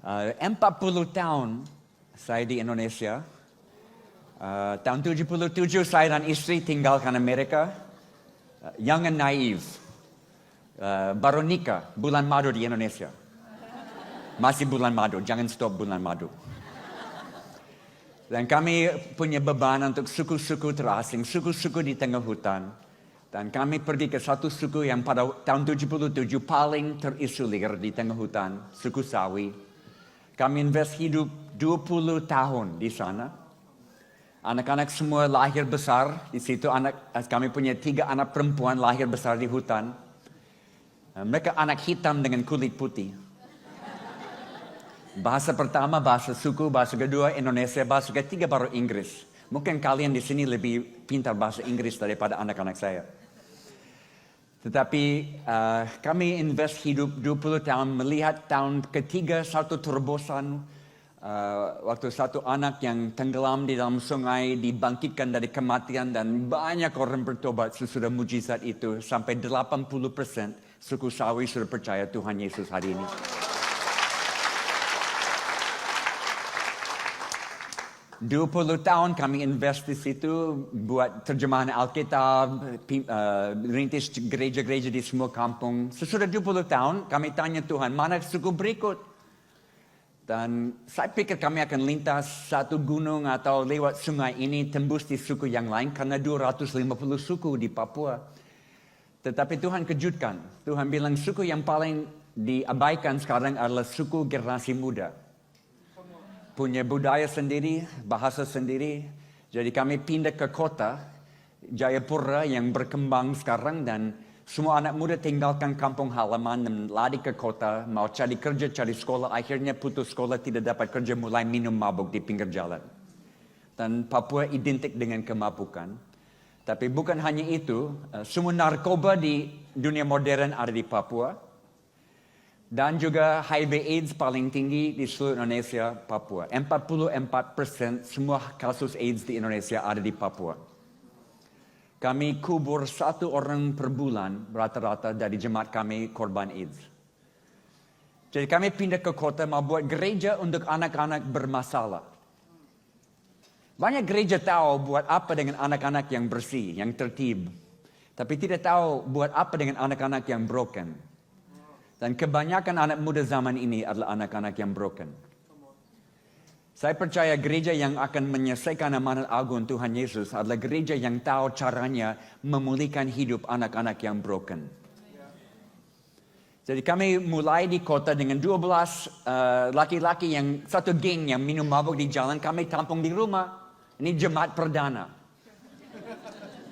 40 tahun saya di Indonesia. Tahun 77 saya dan istri tinggalkan Amerika. Young and naive. Baru nikah bulan madu di Indonesia. Masih bulan madu, jangan stop bulan madu. Dan kami punya beban untuk suku-suku terasing, suku-suku di tengah hutan. Dan kami pergi ke satu suku yang pada tahun 77 paling terisolir di tengah hutan, suku Sawi. Kami invest hidup 20 tahun di sana. Anak-anak semua lahir besar di situ. Kami punya 3 anak perempuan lahir besar di hutan. Mereka anak hitam dengan kulit putih. Bahasa pertama bahasa suku, bahasa kedua Indonesia, bahasa ketiga baru Inggris. Mungkin kalian di sini lebih pintar bahasa Inggris daripada anak-anak saya. Tetapi kami invest hidup 20 tahun melihat tahun ketiga satu terobosan. Waktu satu anak yang tenggelam di dalam sungai dibangkitkan dari kematian dan banyak orang bertobat sesudah mujizat itu. Sampai 80% suku Sawi sudah percaya Tuhan Yesus hari ini. $20 tahun kami invest di situ buat terjemahan Alkitab, rintis gereja-gereja di semua kampung. Sesudah 20 tahun kami tanya Tuhan, mana suku berikut? Dan saya pikir kami akan lintas satu gunung atau lewat sungai ini tembus di suku yang lain karena 250 suku di Papua. Tetapi Tuhan kejutkan. Tuhan bilang suku yang paling diabaikan sekarang adalah suku generasi muda. Punya budaya sendiri, bahasa sendiri. Jadi kami pindah ke kota Jayapura yang berkembang sekarang dan semua anak muda tinggalkan kampung halaman dan lari ke kota, mau cari kerja, cari sekolah. Akhirnya putus sekolah, tidak dapat kerja, mulai minum mabuk di pinggir jalan. Dan Papua identik dengan kemabukan. Tapi bukan hanya itu, semua narkoba di dunia modern ada di Papua. Dan juga HIV AIDS paling tinggi di seluruh Indonesia, Papua. 44% semua kasus AIDS di Indonesia ada di Papua. Kami kubur 1 orang per bulan rata-rata dari jemaat kami korban AIDS. Jadi kami pindah ke kota mau buat gereja untuk anak-anak bermasalah. Banyak gereja tahu buat apa dengan anak-anak yang bersih, yang tertib. Tapi tidak tahu buat apa dengan anak-anak yang broken. Dan kebanyakan anak muda zaman ini adalah anak-anak yang broken. Saya percaya gereja yang akan menyelesaikan amanat agung Tuhan Yesus adalah gereja yang tahu caranya memulihkan hidup anak-anak yang broken. Jadi kami mulai di kota dengan 12 laki-laki yang satu geng yang minum mabuk di jalan. Kami tampung di rumah. Ini jemaat perdana.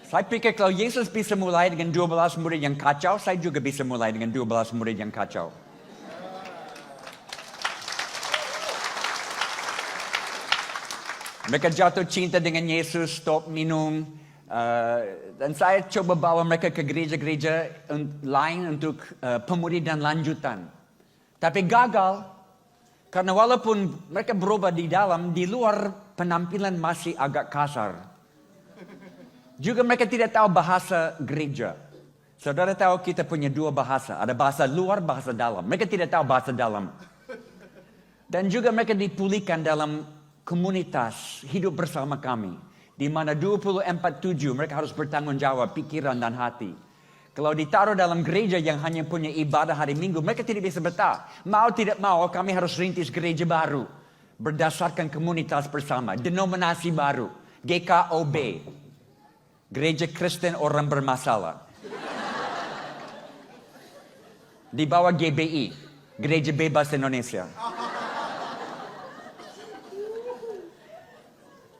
Saya pikir kalau Yesus bisa mulai dengan 12 murid yang kacau, saya juga bisa mulai dengan 12 murid yang kacau. Mereka jatuh cinta dengan Yesus, stop minum. Dan saya coba bawa mereka ke gereja-gereja lain untuk pemulihan lanjutan. Tapi gagal. Karena walaupun mereka berubah di dalam, di luar penampilan masih agak kasar. Juga mereka tidak tahu bahasa gereja. Saudara tahu kita punya 2 bahasa. Ada bahasa luar, bahasa dalam. Mereka tidak tahu bahasa dalam. Dan juga mereka dipulihkan dalam komunitas hidup bersama kami. Di mana 24/7 mereka harus bertanggung jawab pikiran dan hati. Kalau ditaruh dalam gereja yang hanya punya ibadah hari Minggu, mereka tidak bisa betah. Mau tidak mau kami harus rintis gereja baru. Berdasarkan komunitas bersama. Denominasi baru. GKOB. Gereja Kristen Orang Bermasalah. Di bawah GBI, Gereja Bebas Indonesia.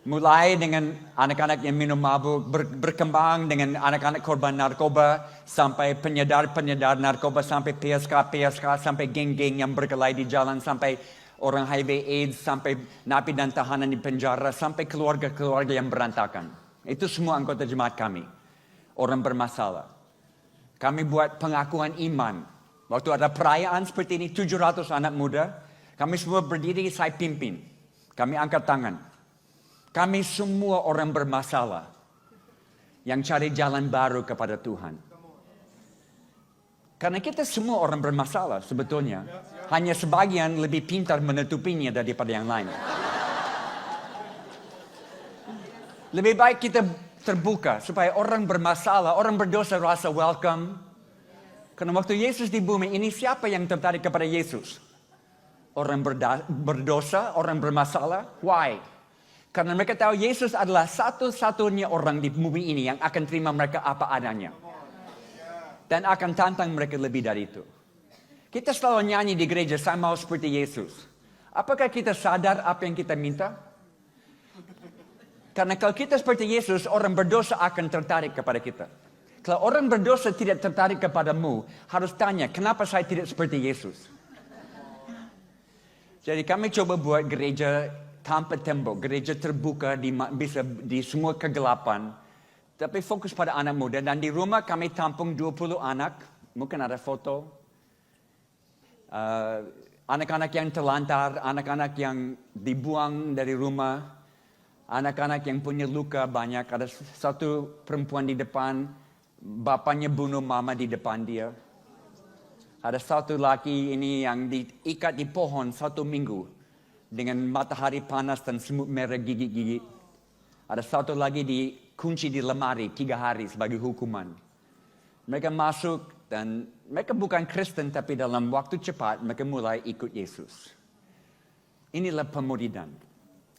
Mulai dengan anak-anak yang minum mabuk, berkembang dengan anak-anak korban narkoba, sampai penyedar narkoba, sampai PSK, sampai geng-geng yang berkelahi di jalan, sampai orang HIV AIDS, sampai napi dan tahanan di penjara, sampai keluarga-keluarga yang berantakan. Itu semua anggota jemaat kami. Orang bermasalah. Kami buat pengakuan iman. Waktu ada perayaan seperti ini, 700 anak muda. Kami semua berdiri, saya pimpin. Kami angkat tangan. Kami semua orang bermasalah. Yang cari jalan baru kepada Tuhan. Karena kita semua orang bermasalah sebetulnya. Hanya sebagian lebih pintar menutupinya daripada yang lain. Lebih baik kita terbuka supaya orang bermasalah, orang berdosa rasa welcome. Karena waktu Yesus di bumi ini, siapa yang tertarik kepada Yesus? Orang berdosa, orang bermasalah. Why? Karena mereka tahu Yesus adalah satu-satunya orang di bumi ini yang akan terima mereka apa adanya. Dan akan tantang mereka lebih dari itu. Kita selalu nyanyi di gereja, saya mau seperti Yesus. Apakah kita sadar apa yang kita minta? Karena kalau kita seperti Yesus, orang berdosa akan tertarik kepada kita. Kalau orang berdosa tidak tertarik kepadamu, harus tanya, kenapa saya tidak seperti Yesus? Jadi kami coba buat gereja tanpa tembok, gereja terbuka bisa di semua kegelapan. Tapi fokus pada anak muda. Dan di rumah kami tampung 20 anak. Mungkin ada foto. Anak-anak yang terlantar, anak-anak yang dibuang dari rumah. Anak-anak yang punya luka banyak. Ada satu perempuan di depan. Bapaknya bunuh mama di depan dia. Ada satu laki ini yang diikat di pohon 1 minggu. Dengan matahari panas dan semut merah gigi-gigi. Ada satu lagi dikunci di lemari 3 hari sebagai hukuman. Mereka masuk dan mereka bukan Kristen, tapi dalam waktu cepat mereka mulai ikut Yesus. Inilah pemuridan.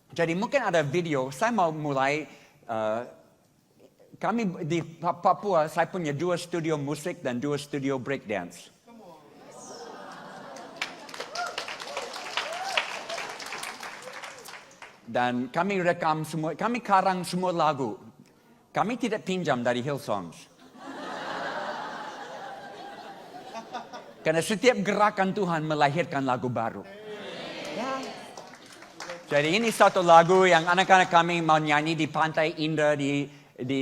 Jadi mungkin ada video, saya mau mulai, kami di Papua, saya punya 2 studio musik dan 2 studio breakdance. Dan kami rekam semua, kami karang semua lagu. Kami tidak pinjam dari Hillsongs. Karena setiap gerakan Tuhan melahirkan lagu baru. Ya. Jadi ini satu lagu yang anak-anak kami mau nyanyi di Pantai Indah di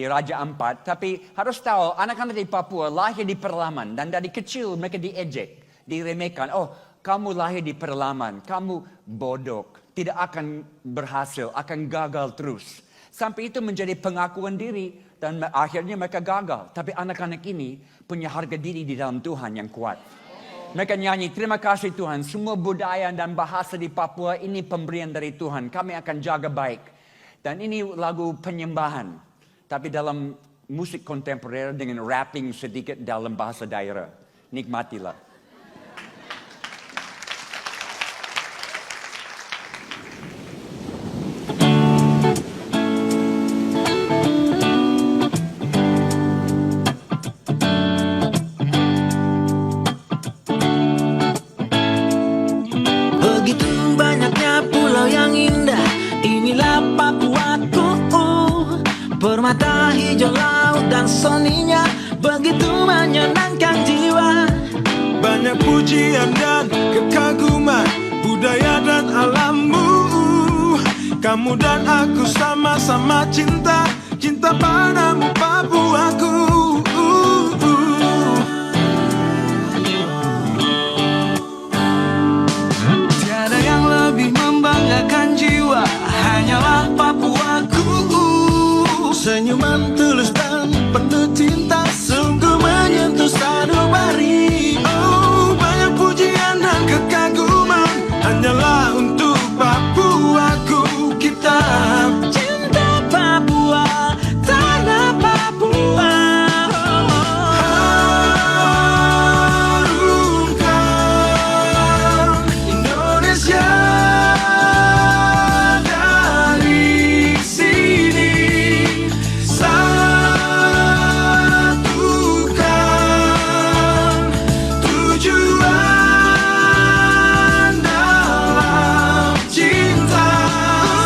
Raja Ampat. Tapi harus tahu, anak-anak di Papua lahir di pedalaman. Dan dari kecil mereka diejek, diremehkan. Oh, kamu lahir di pedalaman, kamu bodoh. Tidak akan berhasil, akan gagal terus. Sampai itu menjadi pengakuan diri dan akhirnya mereka gagal. Tapi anak-anak ini punya harga diri di dalam Tuhan yang kuat. Mereka nyanyi, terima kasih Tuhan, semua budaya dan bahasa di Papua ini pemberian dari Tuhan. Kami akan jaga baik. Dan ini lagu penyembahan. Tapi dalam musik kontemporer dengan rapping sedikit dalam bahasa daerah. Nikmatilah. Permata hijau laut dan soninya begitu menyenangkan jiwa. Banyak pujian dan kekaguman budaya dan alammu. Kamu dan aku sama-sama cinta, cinta padamu Papuaku. Tiada yang lebih membanggakan jiwa, hanyalah Papuaku. Senyuman tulus dan penuh cinta, sungguh menyentuh sanubari. Oh, banyak pujian dan kekaguman hanyalah untuk Papuaku. Kita cinta Papua, tanah Papua. harumkan Indonesia dari sini. Satukan tujuan dalam cinta.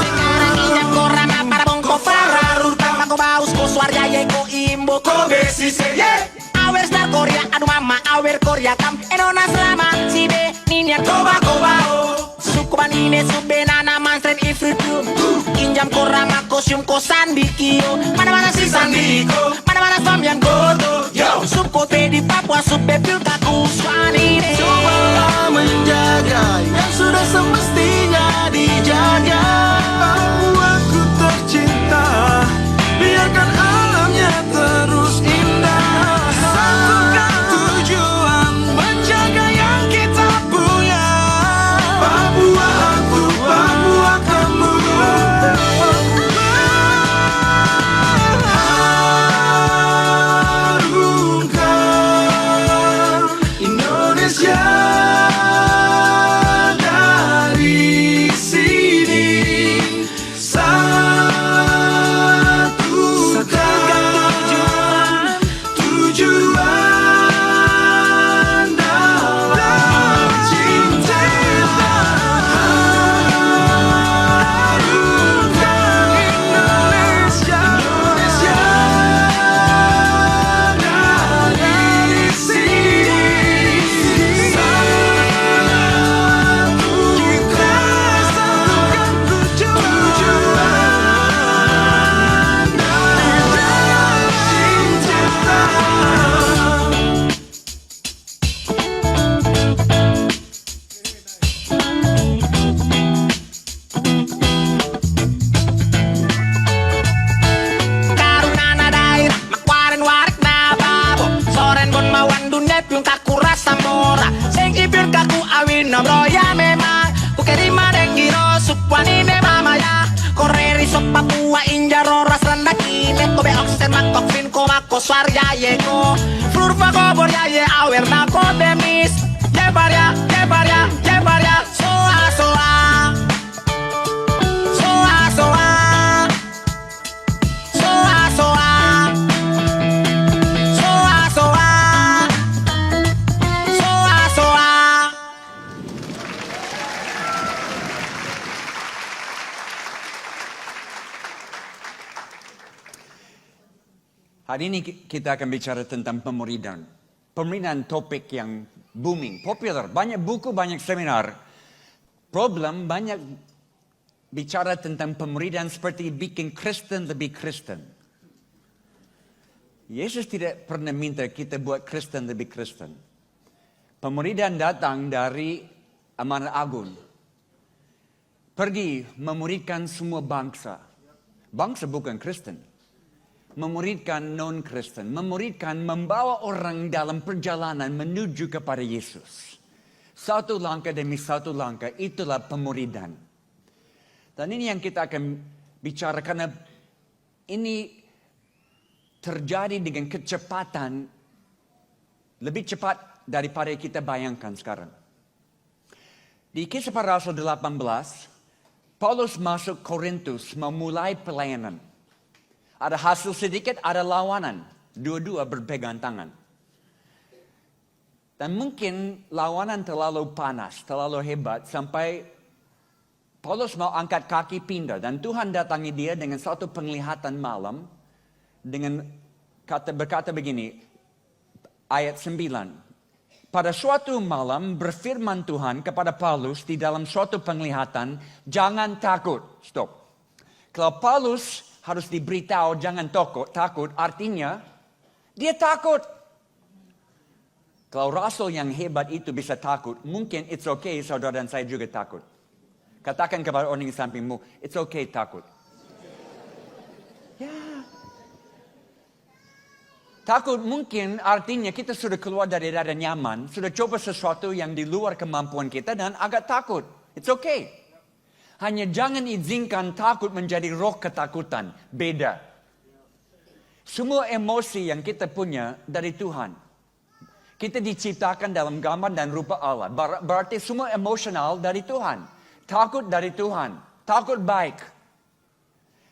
Sekarang injak korang para bongko para rurka mako baus ko swarja ye ko imbo ko Besi serie awer star Korea adu mama awer Korea kam enona selama sibe ninya koba kobao suku banine sube nana manstren ifritu injam korang mako sium ko sandikio mana-mana si sandiko mana-mana sambian godo yo suku te di Papua sube pilkaku swanine cobalah menjaga yang sudah semestinya dijaga. Papuaku tercinta, biarkan alamnya terus indah. Satukan tujuan, menjaga yang kita punya. Wanine mamaya Correri soppa pua injaro rasrandakine Kobe oxen makokfin komako swarya yeno Flurfa kobor ya awer na kodemis Jebarya, jebarya, jebarya Soa, soa Soa, soa Soa, soa Soa, soa Soa, soa Hari ini kita akan bicara tentang pemuridan. Pemuridan topik yang booming, popular. Banyak buku, banyak seminar. Problem banyak bicara tentang pemuridan seperti bikin Kristen lebih Kristen. Yesus tidak pernah minta kita buat Kristen lebih Kristen. Pemuridan datang dari amanat agung. Pergi memuridkan semua bangsa. Bangsa bukan Kristen. Memuridkan non-Kristen, memuridkan membawa orang dalam perjalanan menuju kepada Yesus. Satu langkah demi satu langkah, itulah pemuridan. Dan ini yang kita akan bicara karena ini terjadi dengan kecepatan lebih cepat daripada kita bayangkan sekarang. Di Kisah Para Rasul 18, Paulus masuk Korintus memulai pelayanan. Ada hasil sedikit, ada lawanan. Dua-dua berpegang tangan. Dan mungkin lawanan terlalu panas, terlalu hebat, sampai Paulus mau angkat kaki pindah. Dan Tuhan datangi dia dengan satu penglihatan malam, dengan berkata begini, ayat 9. Pada suatu malam berfirman Tuhan kepada Paulus di dalam suatu penglihatan, jangan takut. Stop. Kalau Paulus harus diberitahu jangan takut, artinya dia takut. Kalau rasul yang hebat itu bisa takut, mungkin it's okay saudara dan saya juga takut. Katakan kepada orang di sampingmu, it's okay takut. Ya. Takut mungkin artinya kita sudah keluar dari rada nyaman, sudah coba sesuatu yang di luar kemampuan kita dan agak takut. It's okay. Hanya jangan izinkan takut menjadi roh ketakutan. Beda. Semua emosi yang kita punya dari Tuhan. Kita diciptakan dalam gambar dan rupa Allah. Berarti semua emosional dari Tuhan. Takut dari Tuhan. Takut baik.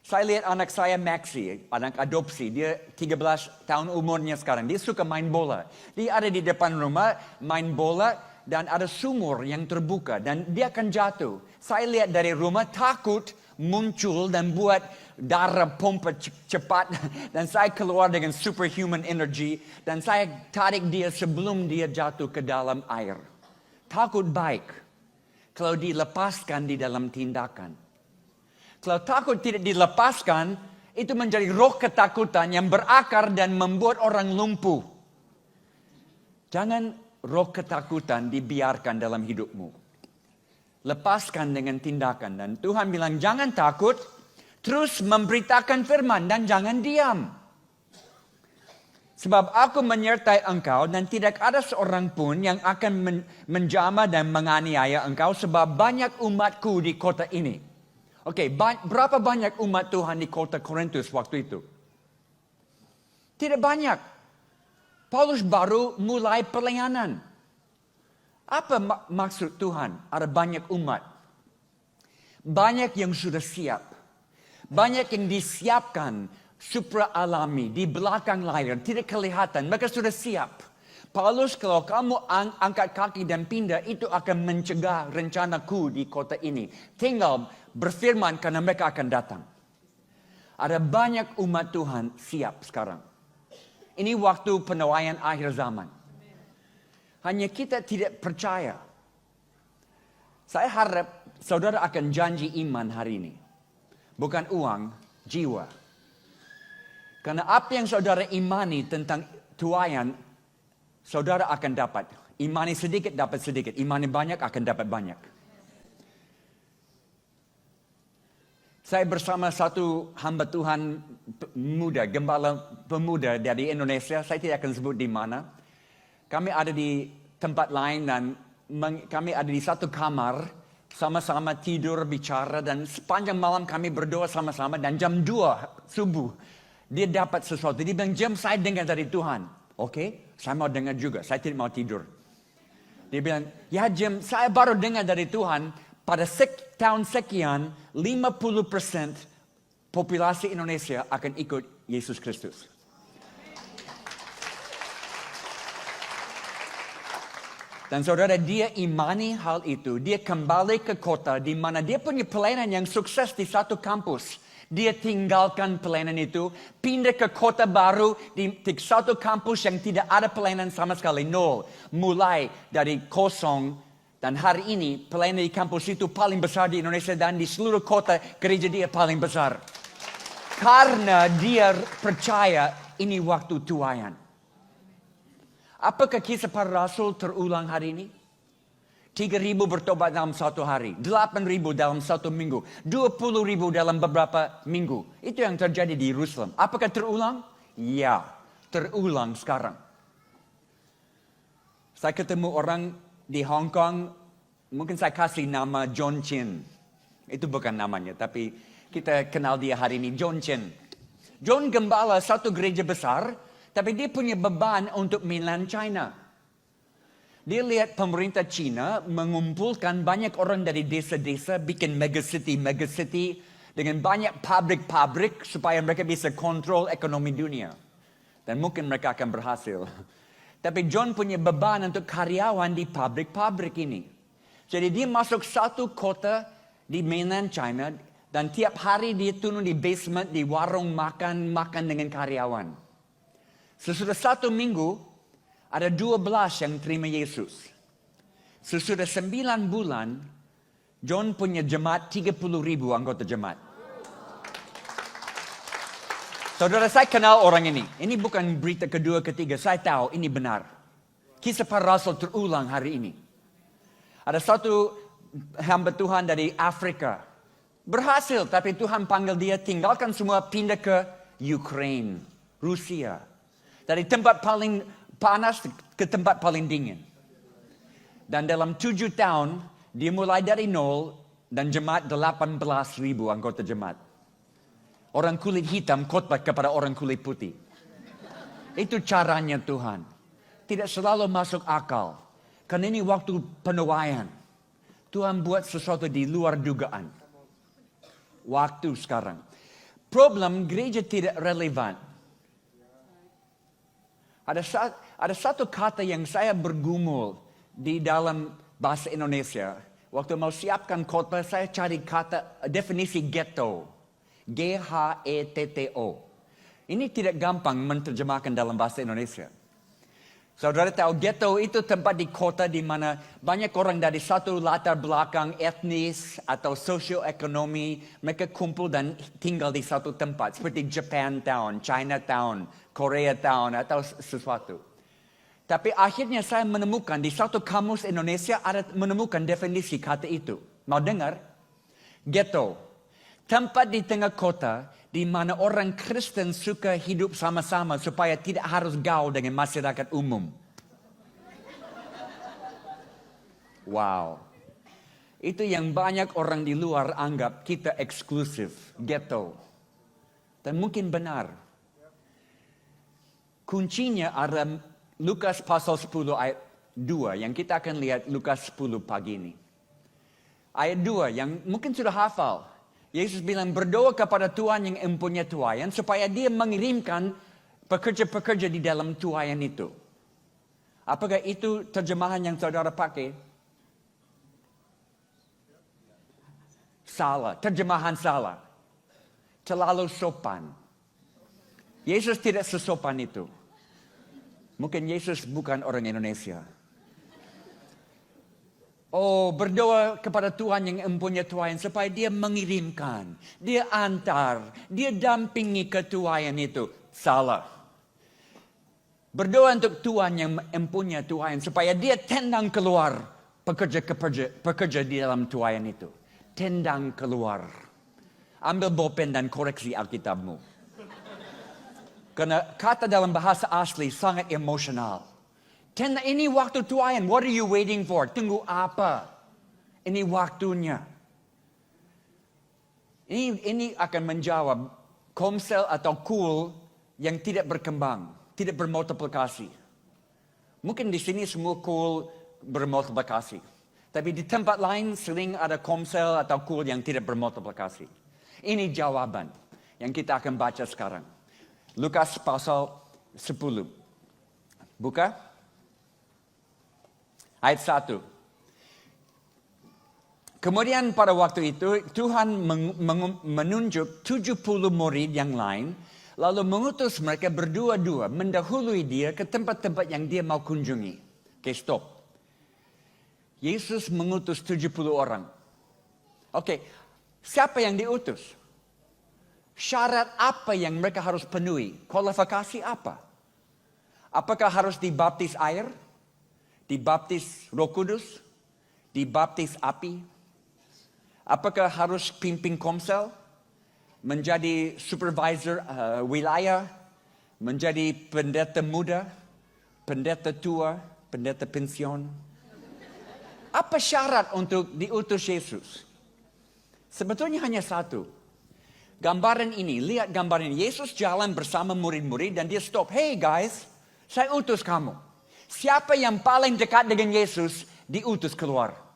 Saya lihat anak saya Maxi, anak adopsi. Dia 13 tahun umurnya sekarang. Dia suka main bola. Dia ada di depan rumah main bola. Dan ada sumur yang terbuka. Dan dia akan jatuh. Saya lihat dari rumah takut muncul dan buat darah pompa cepat. Dan saya keluar dengan superhuman energy. Dan saya tarik dia sebelum dia jatuh ke dalam air. Takut baik. Kalau dilepaskan di dalam tindakan. Kalau takut tidak dilepaskan. Itu menjadi roh ketakutan yang berakar dan membuat orang lumpuh. Jangan roh ketakutan dibiarkan dalam hidupmu. Lepaskan dengan tindakan. Dan Tuhan bilang jangan takut. Terus memberitakan firman dan jangan diam. Sebab aku menyertai engkau dan tidak ada seorang pun yang akan menjamah dan menganiaya engkau. Sebab banyak umatku di kota ini. Oke, berapa banyak umat Tuhan di kota Korintus waktu itu? Tidak banyak. Paulus baru mulai pelayanan. Apa maksud Tuhan? Ada banyak umat. Banyak yang sudah siap. Banyak yang disiapkan supra alami di belakang layar. Tidak kelihatan. Mereka sudah siap. Paulus, kalau kamu angkat kaki dan pindah, itu akan mencegah rencanaku di kota ini. Tinggal berfirman karena mereka akan datang. Ada banyak umat Tuhan siap sekarang. Ini waktu penuaian akhir zaman. Hanya kita tidak percaya. Saya harap saudara akan janji iman hari ini. Bukan uang, jiwa. Karena apa yang saudara imani tentang tuaian, saudara akan dapat. Imani sedikit, dapat sedikit. Imani banyak, akan dapat banyak. Saya bersama satu hamba Tuhan muda, gembala pemuda dari Indonesia. Saya tidak akan sebut di mana. Kami ada di tempat lain dan kami ada di satu kamar sama-sama tidur, bicara, dan sepanjang malam kami berdoa sama-sama. Dan jam 2 subuh, dia dapat sesuatu. Dia bilang, Jim, saya dengar dari Tuhan. Oke, saya mau dengar juga. Saya tidak mau tidur. Dia bilang, ya Jim, saya baru dengar dari Tuhan, pada tahun sekian, 50% populasi Indonesia akan ikut Yesus Kristus. Dan saudara, dia imani hal itu. Dia kembali ke kota di mana dia punya pelayanan yang sukses di satu kampus. Dia tinggalkan pelayanan itu, pindah ke kota baru di satu kampus yang tidak ada pelayanan sama sekali, nol. Mulai dari kosong, dan hari ini pelayanan di kampus itu paling besar di Indonesia dan di seluruh kota gereja dia paling besar. Karena dia percaya ini waktu tuaian. Apakah kisah para rasul terulang hari ini? 3.000 bertobat dalam satu hari. 8.000 dalam satu minggu. 20.000 dalam beberapa minggu. Itu yang terjadi di Yerusalem. Apakah terulang? Ya, terulang sekarang. Saya ketemu orang di Hong Kong. Mungkin saya kasih nama John Chin. Itu bukan namanya, tapi kita kenal dia hari ini, John Chin. John gembala satu gereja besar, tapi dia punya beban untuk mainland China. Dia lihat pemerintah China mengumpulkan banyak orang dari desa-desa, bikin megacity dengan banyak pabrik-pabrik supaya mereka bisa kontrol ekonomi dunia. Dan mungkin mereka akan berhasil. Tapi John punya beban untuk karyawan di pabrik-pabrik ini. Jadi dia masuk satu kota di mainland China dan tiap hari dia turun di basement, di warung makan dengan karyawan. Sesudah 1 minggu, ada 12 yang terima Yesus. Sesudah 9 bulan, John punya jemaat 30.000 anggota jemaat. Saudara, saya kenal orang ini. Ini bukan berita kedua, ketiga. Saya tahu ini benar. Kisah para rasul terulang hari ini. Ada satu hamba Tuhan dari Afrika. Berhasil, tapi Tuhan panggil dia tinggalkan semua, pindah ke Ukraine, Rusia. Dari tempat paling panas ke tempat paling dingin. Dan dalam 7 tahun, dia mulai dari nol dan jemaat 18.000 anggota jemaat. Orang kulit hitam khotbah kepada orang kulit putih. Itu caranya Tuhan. Tidak selalu masuk akal. Karena ini waktu penuaian. Tuhan buat sesuatu di luar dugaan. Waktu sekarang. Problem gereja tidak relevan. Ada satu kata yang saya bergumul di dalam bahasa Indonesia. Waktu mau siapkan khotbah, saya cari kata definisi ghetto. G-H-E-T-T-O. Ini tidak gampang menerjemahkan dalam bahasa Indonesia. Saudara tahu ghetto itu tempat di kota di mana banyak orang dari satu latar belakang etnis atau sosioekonomi. Mereka kumpul dan tinggal di satu tempat. Seperti Japantown, Chinatown, Koreatown atau sesuatu. Tapi akhirnya saya menemukan di satu kamus Indonesia menemukan definisi kata itu. Mau dengar? Ghetto. Tempat di tengah kota di mana orang Kristen suka hidup sama-sama supaya tidak harus gaul dengan masyarakat umum. Wow. Itu yang banyak orang di luar anggap kita eksklusif, ghetto. Dan mungkin benar. Kuncinya ada Lukas pasal 10 ayat 2 yang kita akan lihat Lukas 10 pagi ini. Ayat 2 yang mungkin sudah hafal. Yesus bilang berdoa kepada Tuhan yang mempunyai tuaian supaya dia mengirimkan pekerja-pekerja di dalam tuaian itu. Apakah itu terjemahan yang saudara pakai? Salah, terjemahan salah. Terlalu sopan. Yesus tidak sesopan itu. Mungkin Yesus bukan orang Indonesia. Oh, berdoa kepada Tuhan yang mempunyai tuaian supaya dia mengirimkan, dia antar, dia dampingi ke tuaian itu. Salah. Berdoa untuk Tuhan yang mempunyai tuaian supaya dia tendang keluar pekerja di dalam tuaian itu. Tendang keluar. Ambil bolpen dan koreksi Alkitabmu. Karena kata dalam bahasa asli sangat emosional. Ini waktu tuaian. What are you waiting for? Tunggu apa? Ini waktunya. Ini akan menjawab komsel atau cool yang tidak berkembang, tidak bermultiplikasi. Mungkin di sini semua cool bermultiplikasi. Tapi di tempat lain sering ada komsel atau cool yang tidak bermultiplikasi. Ini jawaban yang kita akan baca sekarang. Lukas pasal 10. Buka. Ayat 1. Kemudian pada waktu itu Tuhan menunjuk 70 murid yang lain, lalu mengutus mereka berdua-dua mendahului dia ke tempat-tempat yang dia mau kunjungi. Oke, stop. Yesus mengutus 70 orang. Oke, siapa yang diutus? Syarat apa yang mereka harus penuhi? Kualifikasi apa? Apakah harus dibaptis air? Dibaptis Roh Kudus? Dibaptis api? Apakah harus pimpin komsel? Menjadi supervisor wilayah? Menjadi pendeta muda? Pendeta tua? Pendeta pensiun? Apa syarat untuk diutus Yesus? Sebetulnya hanya satu. Gambaran ini, lihat gambaran ini. Yesus jalan bersama murid-murid dan dia stop. Hey guys, saya utus kamu. Siapa yang paling dekat dengan Yesus, diutus keluar.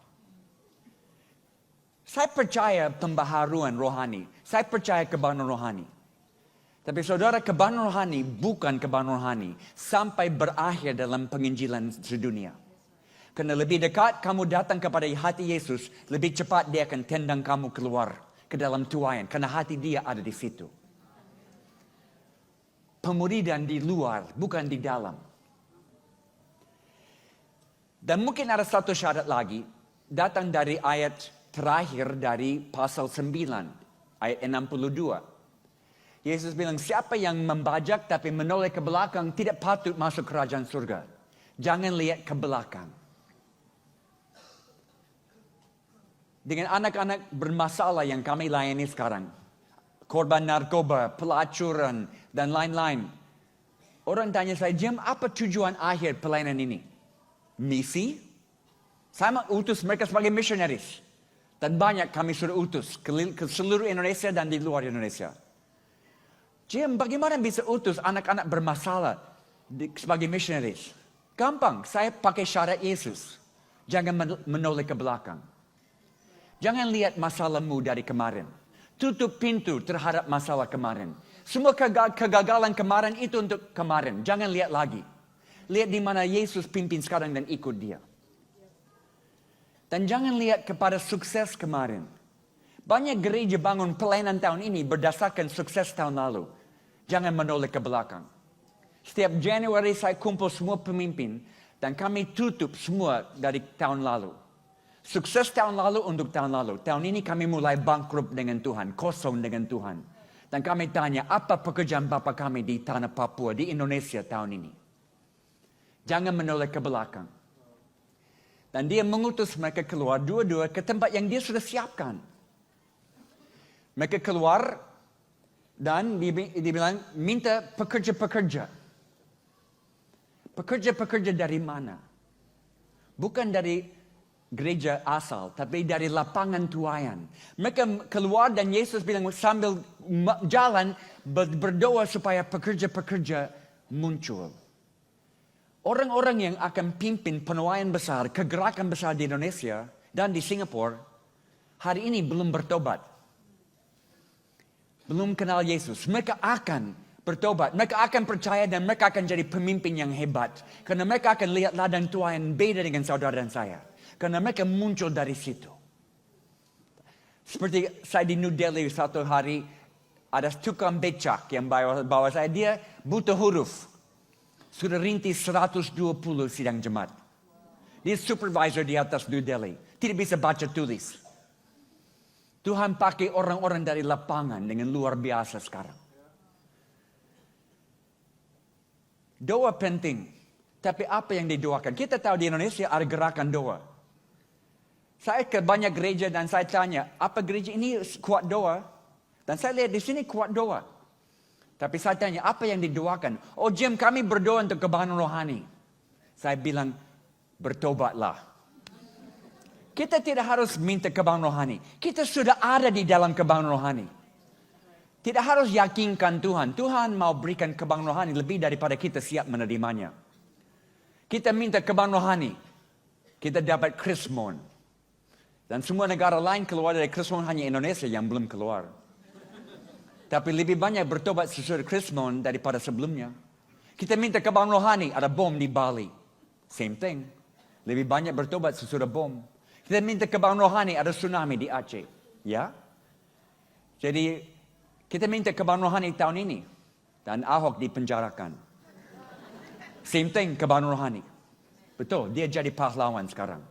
Saya percaya pembaharuan rohani. Saya percaya kebaharuan rohani. Tapi saudara, kebaharuan rohani bukan kebaharuan rohani sampai berakhir dalam penginjilan sedunia. Karena lebih dekat kamu datang kepada hati Yesus, lebih cepat dia akan tendang kamu keluar ke dalam tuayan. Karena hati dia ada di situ. Pemuridan di luar, bukan di dalam. Dan mungkin ada satu syarat lagi, datang dari ayat terakhir dari pasal 9, ayat 62. Yesus bilang, siapa yang membajak tapi menoleh ke belakang tidak patut masuk kerajaan surga. Jangan lihat ke belakang. Dengan anak-anak bermasalah yang kami layani sekarang, korban narkoba, pelacuran, dan lain-lain. Orang tanya saya, Jim, apa tujuan akhir pelayanan ini? Misi? Saya utus mereka sebagai missionaries. Dan banyak kami sudah utus ke seluruh Indonesia dan di luar Indonesia. Jim, bagaimana bisa utus anak-anak bermasalah sebagai missionaries? Gampang, saya pakai syarat Yesus. Jangan menoleh ke belakang. Jangan lihat masalahmu dari kemarin. Tutup pintu terhadap masalah kemarin. Semua kegagalan kemarin itu untuk kemarin. Jangan lihat lagi. Lihat di mana Yesus pimpin sekarang dan ikut dia. Dan jangan lihat kepada sukses kemarin. Banyak gereja bangun pelayanan tahun ini berdasarkan sukses tahun lalu. Jangan menoleh ke belakang. Setiap Januari saya kumpul semua pemimpin. Dan kami tutup semua dari tahun lalu. Sukses tahun lalu untuk tahun lalu. Tahun ini kami mulai bangkrut dengan Tuhan. Kosong dengan Tuhan. Dan kami tanya, apa pekerjaan Bapa kami di tanah Papua, di Indonesia tahun ini? Jangan menoleh ke belakang. Dan dia mengutus mereka keluar dua-dua ke tempat yang dia sudah siapkan. Mereka keluar dan dia bilang, minta pekerja-pekerja. Pekerja-pekerja dari mana? Bukan dari gereja asal, tapi dari lapangan tuayan. Mereka keluar dan Yesus bilang sambil jalan berdoa supaya pekerja-pekerja muncul. Orang-orang yang akan pimpin penuaian besar, kegerakan besar di Indonesia dan di Singapura, hari ini belum bertobat. Belum kenal Yesus. Mereka akan bertobat. Mereka akan percaya dan mereka akan jadi pemimpin yang hebat. Karena mereka akan lihat ladang tuayan beda dengan saudara dan saya. Karena mereka muncul dari situ. Seperti saya di New Delhi satu hari, ada tukang becak yang bawa saya. Dia buta huruf. Sudah rintis 120 sidang jemaat. Dia supervisor di atas New Delhi. Tidak bisa baca tulis. Tuhan pakai orang-orang dari lapangan dengan luar biasa sekarang. Doa penting. Tapi apa yang didoakan? Kita tahu di Indonesia ada gerakan doa. Saya ke banyak gereja dan saya tanya, apa gereja ini kuat doa? Dan saya lihat di sini kuat doa. Tapi saya tanya, apa yang didoakan? Oh Jim, kami berdoa untuk kebahagiaan rohani. Saya bilang, bertobatlah. Kita tidak harus minta kebanggaan rohani. Kita sudah ada di dalam kebanggaan rohani. Tidak harus yakinkan Tuhan. Tuhan mau berikan kebanggaan rohani lebih daripada kita siap menerimanya. Kita minta kebanggaan rohani. Kita dapat krismon. Dan semua negara lain keluar dari krismon, hanya Indonesia yang belum keluar. Tapi lebih banyak bertobat sesudah krismon daripada sebelumnya. Kita minta kebanggaan rohani, ada bom di Bali. Same thing. Lebih banyak bertobat sesudah bom. Kita minta kebanggaan rohani, ada tsunami di Aceh. Ya? Jadi, kita minta kebanggaan rohani tahun ini. Dan Ahok dipenjarakan. Same thing, kebanggaan rohani. Betul, dia jadi pahlawan sekarang.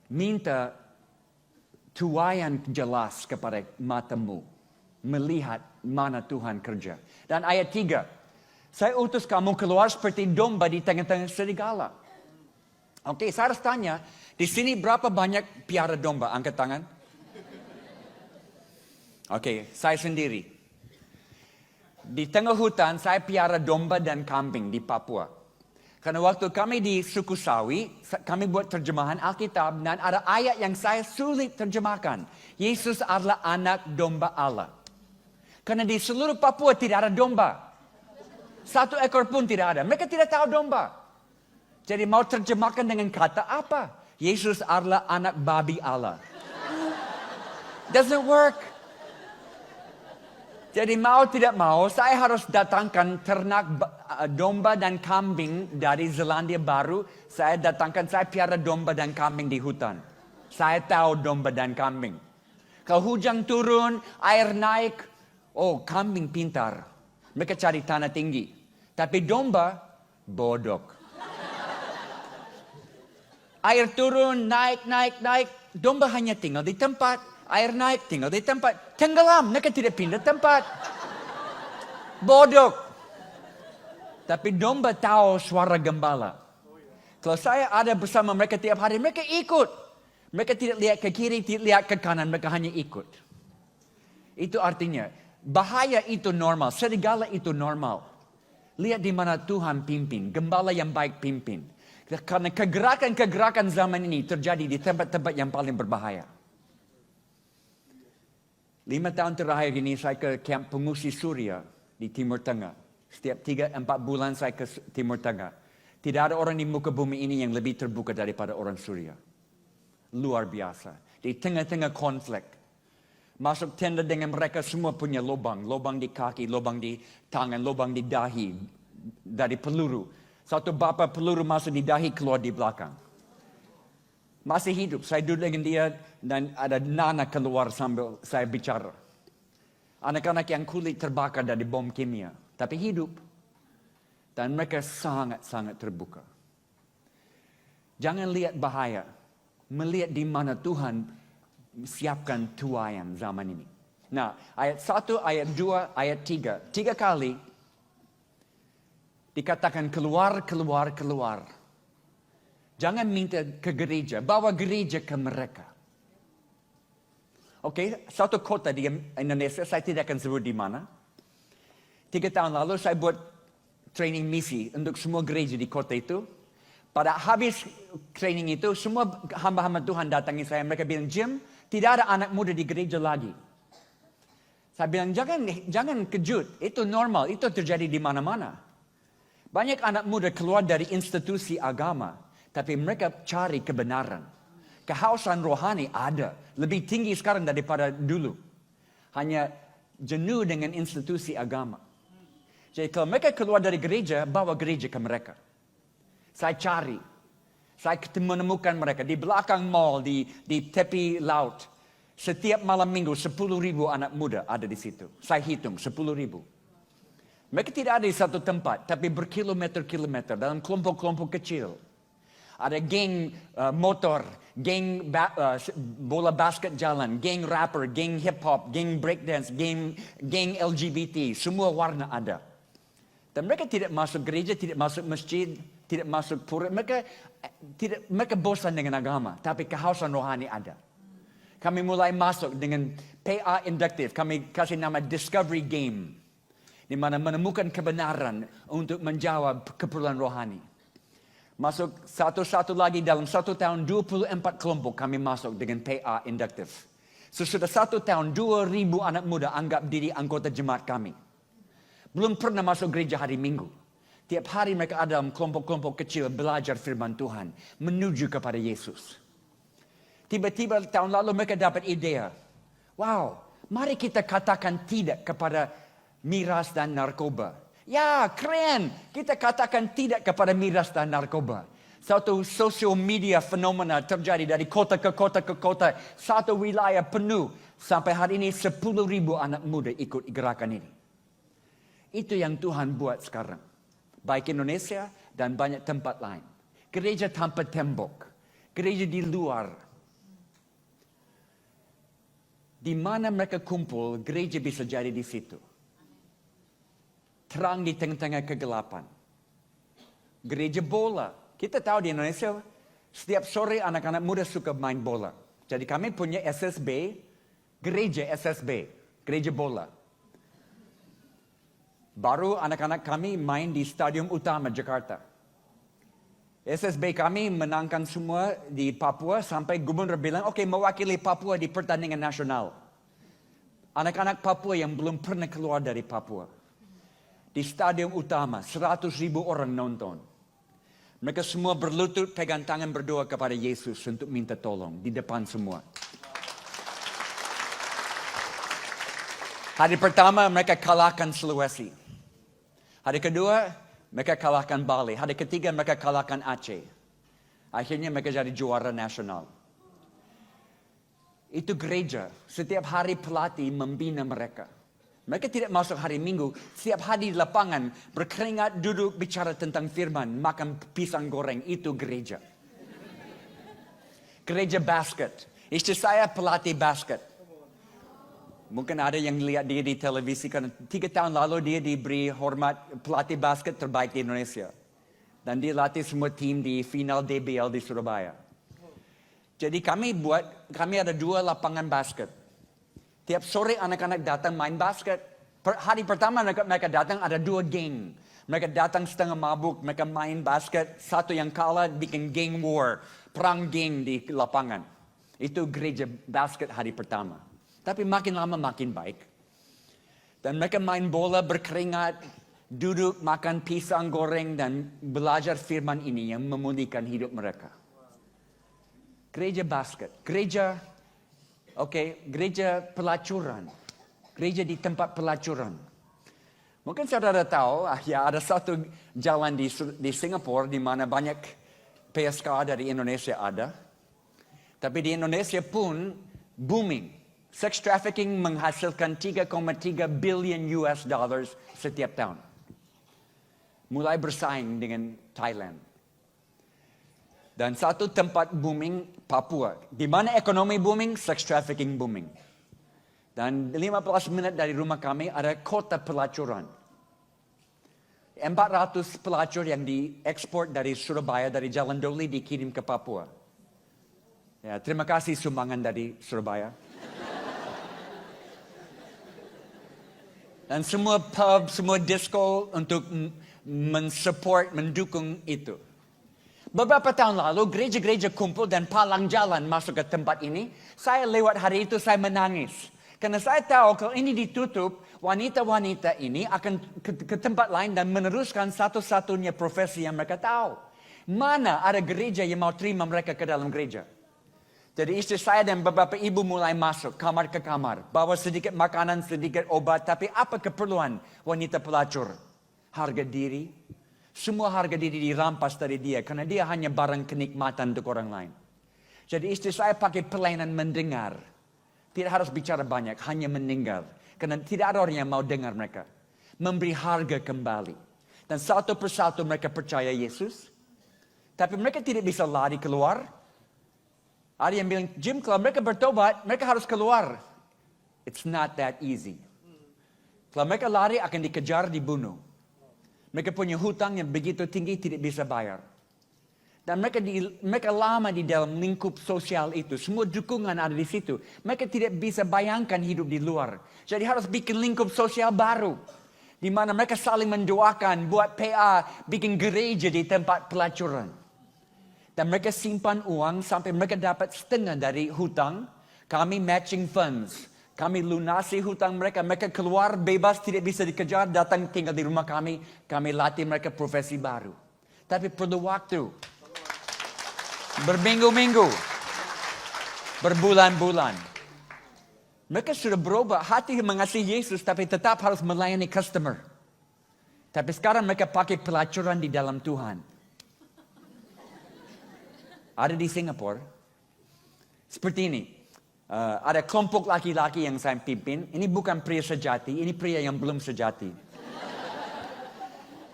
Minta tuaian jelas kepada matamu. Melihat mana Tuhan kerja. Dan ayat 3. Saya utus kamu keluar seperti domba di tengah-tengah serigala. Oke, saya harus tanya. Di sini berapa banyak piara domba? Angkat tangan. Oke, saya sendiri. Di tengah hutan, saya piara domba dan kambing di Papua. Karena waktu kami di suku Sawi, kami buat terjemahan Alkitab. Dan ada ayat yang saya sulit terjemahkan. Yesus adalah anak domba Allah. Karena di seluruh Papua tidak ada domba. Satu ekor pun tidak ada. Mereka tidak tahu domba. Jadi mau terjemahkan dengan kata apa? Yesus adalah anak babi Allah. Doesn't work. Jadi mau tidak mau, saya harus datangkan ternak domba dan kambing dari Zelandia Baru. Saya piara domba dan kambing di hutan. Saya tahu domba dan kambing. Kalau hujan turun, air naik, oh kambing pintar. Mereka cari tanah tinggi. Tapi domba, bodoh. Air turun, naik. Domba hanya tinggal di tempat. Air naik, tinggal di tempat. Tenggelam, mereka tidak pindah tempat. Bodoh. Tapi domba tahu suara gembala. Kalau saya ada bersama mereka tiap hari, mereka ikut. Mereka tidak lihat ke kiri, tidak lihat ke kanan, mereka hanya ikut. Itu artinya, bahaya itu normal, serigala itu normal. Lihat di mana Tuhan pimpin, gembala yang baik pimpin. Karena kegerakan-kegerakan zaman ini terjadi di tempat-tempat yang paling berbahaya. 5 tahun terakhir ini saya ke kamp pengungsi Suria di Timur Tengah. Setiap 3-4 bulan saya ke Timur Tengah. Tidak ada orang di muka bumi ini yang lebih terbuka daripada orang Suria. Luar biasa. Di tengah-tengah konflik. Masuk tenda dengan mereka semua punya lubang. Lubang di kaki, lubang di tangan, lubang di dahi. Dari peluru. Satu bapa peluru masuk di dahi, keluar di belakang. Masih hidup. Saya duduk dengan dia dan ada nana keluar sambil saya bicara. Anak-anak yang kulit terbakar dari bom kimia. Tapi hidup. Dan mereka sangat-sangat terbuka. Jangan lihat bahaya. Melihat di mana Tuhan siapkan tuaian zaman ini. Nah, ayat 1, ayat 2, ayat 3. 3 kali dikatakan keluar. Jangan minta ke gereja, bawa gereja ke mereka. Oke, satu kota di Indonesia, saya tidak akan sebut di mana. 3 tahun lalu saya buat training misi untuk semua gereja di kota itu. Pada habis training itu, semua hamba-hamba Tuhan datangi saya. Mereka bilang, Jim, tidak ada anak muda di gereja lagi. Saya bilang, jangan kejut. Itu normal, itu terjadi di mana-mana. Banyak anak muda keluar dari institusi agama. Tapi mereka cari kebenaran. Kehausan rohani ada. Lebih tinggi sekarang daripada dulu. Hanya jenuh dengan institusi agama. Jadi kalau mereka keluar dari gereja, bawa gereja ke mereka. Saya cari. Saya menemukan mereka di belakang mall, di tepi laut. Setiap malam minggu 10.000 anak muda ada di situ. Saya hitung 10.000. Mereka tidak ada di satu tempat, tapi berkilometer-kilometer dalam kelompok-kelompok kecil. Ada geng motor, geng bola basket jalan, geng rapper, geng hip hop, geng breakdance, geng LGBT, semua warna ada. Dan mereka tidak masuk gereja, tidak masuk masjid, tidak masuk pura. Mereka bosan dengan agama, tapi kehausan rohani ada. Kami mulai masuk dengan PA induktif, kami kasih nama Discovery Game. Di mana menemukan kebenaran untuk menjawab keperluan rohani. Masuk satu-satu lagi dalam 1 tahun 24 kelompok kami masuk dengan PA induktif. Sesudah 1 tahun 2,000 anak muda anggap diri anggota jemaat kami. Belum pernah masuk gereja hari Minggu. Tiap hari mereka ada dalam kelompok-kelompok kecil belajar firman Tuhan. Menuju kepada Yesus. Tiba-tiba tahun lalu mereka dapat ide. Wow, mari kita katakan tidak kepada miras dan narkoba. Ya, keren. Kita katakan tidak kepada miras dan narkoba. Satu sosial media fenomena terjadi dari kota ke kota ke kota. Satu wilayah penuh. Sampai hari ini 10,000 anak muda ikut gerakan ini. Itu yang Tuhan buat sekarang. Baik Indonesia dan banyak tempat lain. Gereja tanpa tembok. Gereja di luar. Di mana mereka kumpul, gereja bisa jadi di situ. Terang di tengah-tengah kegelapan. Gereja bola. Kita tahu di Indonesia, setiap sore anak-anak muda suka main bola. Jadi kami punya SSB, gereja SSB, gereja bola. Baru anak-anak kami main di Stadium Utama Jakarta. SSB kami menangkan semua di Papua sampai gubernur bilang, oke, mewakili Papua di pertandingan nasional. Anak-anak Papua yang belum pernah keluar dari Papua. Di Stadium Utama, 100,000 orang nonton. Mereka semua berlutut, pegang tangan berdoa kepada Yesus untuk minta tolong di depan semua. Hari pertama mereka kalahkan Sulawesi. Hari kedua mereka kalahkan Bali. Hari ketiga mereka kalahkan Aceh. Akhirnya mereka jadi juara nasional. Itu gereja. Setiap hari pelatih membina mereka. Mereka tidak masuk hari Minggu. Setiap hari di lapangan berkeringat, duduk, bicara tentang firman, makan pisang goreng. Itu gereja. Gereja basket. Istri saya pelatih basket. Mungkin ada yang lihat dia di televisi. Karena 3 tahun lalu dia diberi hormat pelatih basket terbaik di Indonesia. Dan dia latih semua tim di final DBL di Surabaya. Jadi kami ada 2 lapangan basket. Tiap sore anak-anak datang main basket. Hari pertama mereka datang ada 2 geng. Mereka datang setengah mabuk, mereka main basket. Satu yang kalah bikin geng war. Perang geng di lapangan. Itu gereja basket hari pertama. Tapi makin lama makin baik. Dan mereka main bola berkeringat. Duduk makan pisang goreng dan belajar firman ini yang memulihkan hidup mereka. Gereja basket. Gereja pelacuran. Gereja di tempat pelacuran. Mungkin saudara tahu, ada satu jalan di Singapura di mana banyak PSK dari Indonesia ada. Tapi di Indonesia pun booming. Sex trafficking menghasilkan 3,3 billion US dollars setiap tahun. Mulai bersaing dengan Thailand. Dan satu tempat booming, Papua. Di mana ekonomi booming, sex trafficking booming. Dan 15 menit dari rumah kami ada kota pelacuran. 400 pelacur yang diekspor dari Surabaya, dari Jalan Doli dikirim ke Papua. Ya, terima kasih sumbangan dari Surabaya. Dan semua pub, semua disco untuk mendukung itu. Beberapa tahun lalu, gereja-gereja kumpul dan palang jalan masuk ke tempat ini. Saya lewat hari itu, saya menangis. Karena saya tahu kalau ini ditutup, wanita-wanita ini akan ke tempat lain dan meneruskan satu-satunya profesi yang mereka tahu. Mana ada gereja yang mau terima mereka ke dalam gereja? Jadi istri saya dan beberapa ibu mulai masuk kamar ke kamar. Bawa sedikit makanan, sedikit obat. Tapi apa keperluan wanita pelacur? Harga diri. Semua harga diri dirampas dari dia. Karena dia hanya barang kenikmatan untuk orang lain. Jadi istri saya pakai pelayanan mendengar. Tidak harus bicara banyak, hanya mendengar. Karena tidak ada orang yang mau dengar mereka. Memberi harga kembali. Dan satu persatu mereka percaya Yesus. Tapi mereka tidak bisa lari keluar. Ada yang bilang, Jim, kalau mereka bertobat, mereka harus keluar. It's not that easy. Kalau mereka lari akan dikejar, dibunuh. Mereka punya hutang yang begitu tinggi tidak bisa bayar. Dan mereka lama di dalam lingkup sosial itu. Semua dukungan ada di situ. Mereka tidak bisa bayangkan hidup di luar. Jadi harus bikin lingkup sosial baru. Di mana mereka saling mendoakan, buat PA, bikin gereja di tempat pelacuran. Dan mereka simpan uang sampai mereka dapat setengah dari hutang. Kami matching funds. Kami lunasi hutang mereka. Mereka keluar bebas, tidak bisa dikejar. Datang tinggal di rumah kami. Kami latih mereka profesi baru. Tapi perlu waktu. Berminggu-minggu. Berbulan-bulan. Mereka sudah berubah. Hati mengasihi Yesus tapi tetap harus melayani customer. Tapi sekarang mereka pakai pelacuran di dalam Tuhan. Ada di Singapura. Seperti ini. Ada kelompok laki-laki yang saya pimpin. Ini bukan pria sejati, ini pria yang belum sejati.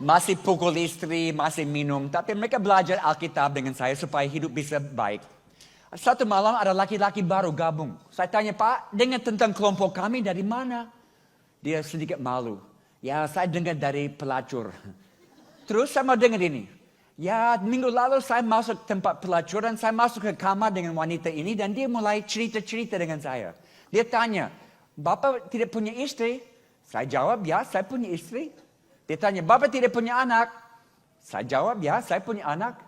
Masih pukul istri, masih minum. Tapi mereka belajar Alkitab dengan saya supaya hidup bisa baik. Satu malam ada laki-laki baru gabung. Saya tanya, Pak, dengar tentang kelompok kami dari mana? Dia sedikit malu. Ya, saya dengar dari pelacur. Terus saya mau dengar ini. Ya, minggu lalu saya masuk tempat pelacuran, saya masuk ke kamar dengan wanita ini dan dia mulai cerita-cerita dengan saya. Dia tanya, Bapak tidak punya istri? Saya jawab, ya, saya punya istri. Dia tanya, Bapak tidak punya anak? Saya jawab, ya, saya punya anak.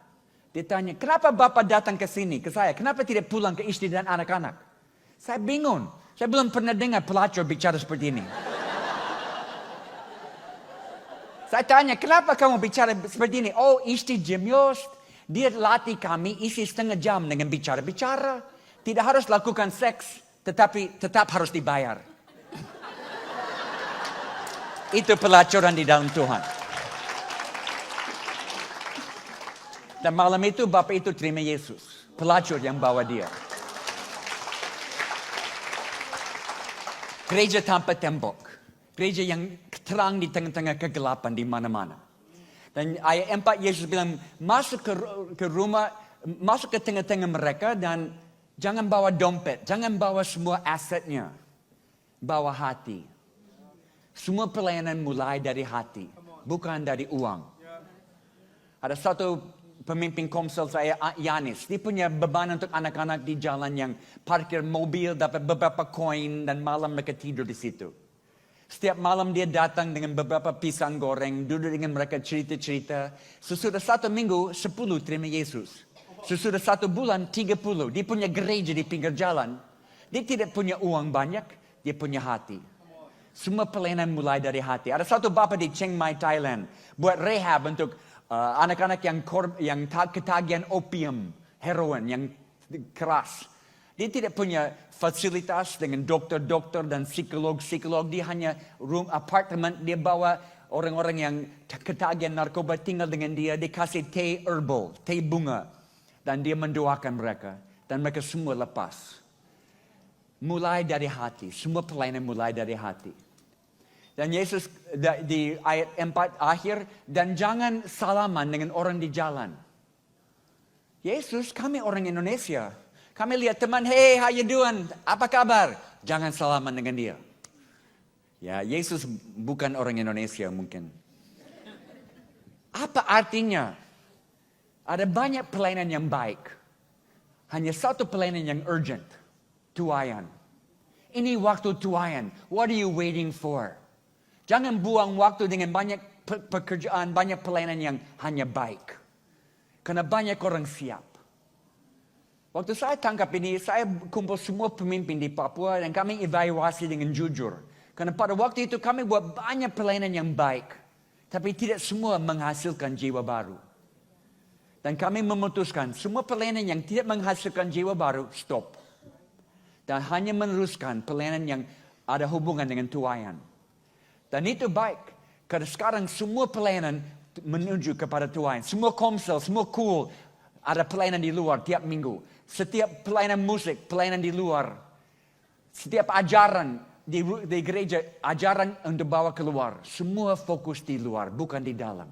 Dia tanya, kenapa Bapak datang ke sini, ke saya? Kenapa tidak pulang ke istri dan anak-anak? Saya bingung. Saya belum pernah dengar pelacur bicara seperti ini. Saya tanya, kenapa kamu bicara seperti ini? Oh, istri Jim Yost, dia latih kami isi setengah jam dengan bicara-bicara. Tidak harus lakukan seks, tetapi tetap harus dibayar. Itu pelacuran di dalam Tuhan. Dan malam itu Bapak itu terima Yesus. Pelacur yang bawa dia. Gereja tanpa tembok. Gereja yang terang di tengah-tengah kegelapan di mana-mana. Dan ayat 4 Yesus bilang, masuk ke rumah, masuk ke tengah-tengah mereka dan jangan bawa dompet, jangan bawa semua asetnya. Bawa hati. Semua pelayanan mulai dari hati, bukan dari uang. Ada satu pemimpin komsel saya, Yanis. Dia punya beban untuk anak-anak di jalan yang parkir mobil, dapat beberapa koin dan malam mereka tidur di situ. Setiap malam dia datang dengan beberapa pisang goreng, duduk dengan mereka cerita-cerita. Sesudah 1 minggu, 10 terima Yesus. Sesudah 1 bulan, 30. Dia punya gereja di pinggir jalan. Dia tidak punya uang banyak, dia punya hati. Semua pelayanan mulai dari hati. Ada satu bapak di Chiang Mai, Thailand. Buat rehab untuk anak-anak yang ketagihan opium, heroin, yang keras. Dia tidak punya fasilitas dengan dokter-dokter dan psikolog-psikolog. Dia hanya apartemen. Dia bawa orang-orang yang ketagihan narkoba tinggal dengan dia. Dia kasih teh herbal, teh bunga. Dan dia mendoakan mereka. Dan mereka semua lepas. Mulai dari hati. Semua pelayanan mulai dari hati. Dan Yesus di ayat 4 akhir. Dan jangan salaman dengan orang di jalan. Yesus, kami orang Indonesia. Kami lihat teman, hey, how you doing? Apa kabar? Jangan salaman dengan dia. Ya, Yesus bukan orang Indonesia mungkin. Apa artinya? Ada banyak pelayanan yang baik. Hanya satu pelayanan yang urgent. Tuayan. Ini waktu tuayan. What are you waiting for? Jangan buang waktu dengan banyak pekerjaan, banyak pelayanan yang hanya baik. Karena banyak orang siap. Waktu saya tangkap ini, saya kumpul semua pemimpin di Papua dan kami evaluasi dengan jujur. Karena pada waktu itu kami buat banyak pelayanan yang baik. Tapi tidak semua menghasilkan jiwa baru. Dan kami memutuskan semua pelayanan yang tidak menghasilkan jiwa baru, stop. Dan hanya meneruskan pelayanan yang ada hubungan dengan tuayan. Dan itu baik. Karena sekarang semua pelayanan menuju kepada tuayan. Semua komsel, semua cool. Ada pelayanan di luar tiap minggu. Setiap pelayanan musik, pelayanan di luar. Setiap ajaran di gereja, ajaran untuk bawa keluar. Semua fokus di luar, bukan di dalam.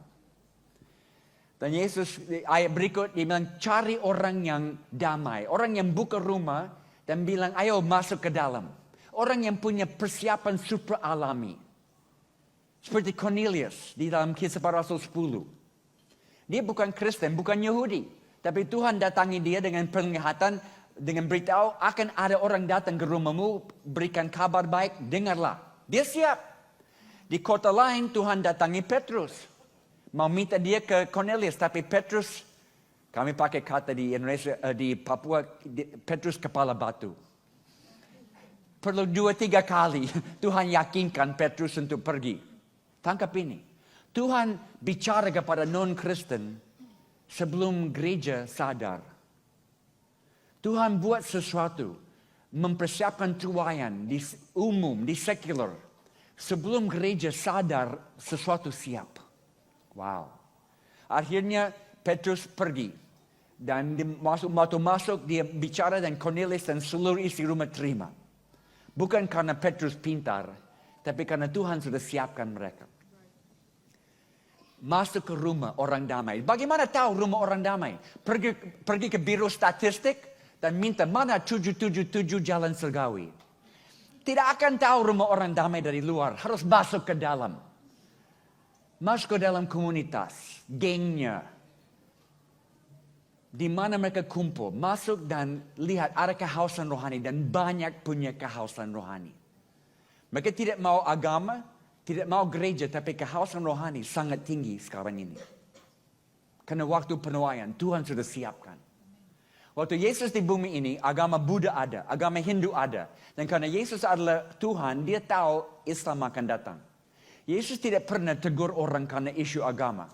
Dan Yesus, ayat berikut, dia bilang, cari orang yang damai. Orang yang buka rumah dan bilang, ayo masuk ke dalam. Orang yang punya persiapan supra alami. Seperti Cornelius di dalam Kisah Para Rasul 10. Dia bukan Kristen, bukan Yahudi. Tapi Tuhan datangi dia dengan penglihatan, dengan beritahu akan ada orang datang ke rumahmu, berikan kabar baik, dengarlah. Dia siap. Di kota lain Tuhan datangi Petrus. Mau minta dia ke Cornelius, tapi Petrus Kami pakai kata di Indonesia, di Papua, Petrus kepala batu. Perlu 2-3 kali Tuhan yakinkan Petrus untuk pergi. Tangkap ini. Tuhan bicara kepada non-Kristen sebelum gereja sadar. Tuhan buat sesuatu, mempersiapkan tuayan di umum, di sekular. Sebelum gereja sadar sesuatu siap. Wow. Akhirnya Petrus pergi. Dan masuk dia bicara dan Cornelius dan seluruh isi rumah terima. Bukan karena Petrus pintar, tapi karena Tuhan sudah siapkan mereka. Masuk ke rumah orang damai. Bagaimana tahu rumah orang damai? Pergi ke biro statistik dan minta mana 777 Jalan Surgawi. Tidak akan tahu rumah orang damai dari luar. Harus masuk ke dalam. Masuk ke dalam komunitas, gengnya. Di mana mereka kumpul, masuk dan lihat ada kehausan rohani dan banyak punya kehausan rohani. Mereka tidak mau agama, tidak mau gereja, tapi kehausan rohani sangat tinggi sekarang ini. Karena waktu penuaian Tuhan sudah siapkan. Waktu Yesus di bumi ini, agama Buddha ada, agama Hindu ada. Dan karena Yesus adalah Tuhan, dia tahu Islam akan datang. Yesus tidak pernah tegur orang karena isu agama.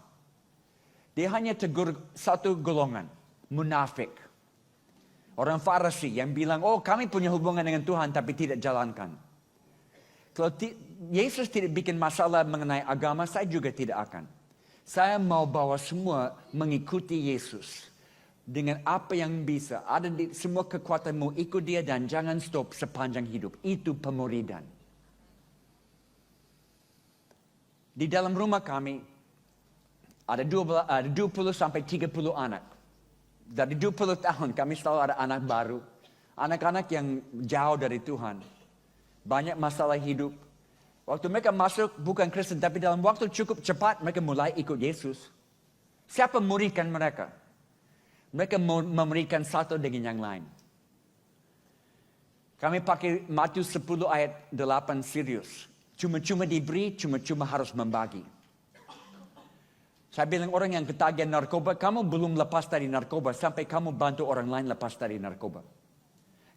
Dia hanya tegur satu golongan. Munafik. Orang Farisi yang bilang, oh kami punya hubungan dengan Tuhan tapi tidak jalankan. Kalau Yesus tidak bikin masalah mengenai agama, saya juga tidak akan. Saya mau bawa semua mengikuti Yesus. Dengan apa yang bisa. Ada di semua kekuatanmu, ikut dia dan jangan stop sepanjang hidup. Itu pemuridan. Di dalam rumah kami, ada 20 sampai 30 anak. Dari 20 tahun kami selalu ada anak baru. Anak-anak yang jauh dari Tuhan. Banyak masalah hidup. Waktu mereka masuk bukan Kristen. Tapi dalam waktu cukup cepat mereka mulai ikut Yesus. Siapa muridkan mereka? Mereka memuridkan satu dengan yang lain. Kami pakai Matius 10 ayat 8 serius. Cuma-cuma diberi, cuma-cuma harus membagi. Saya bilang orang yang ketagihan narkoba, kamu belum lepas dari narkoba sampai kamu bantu orang lain lepas dari narkoba.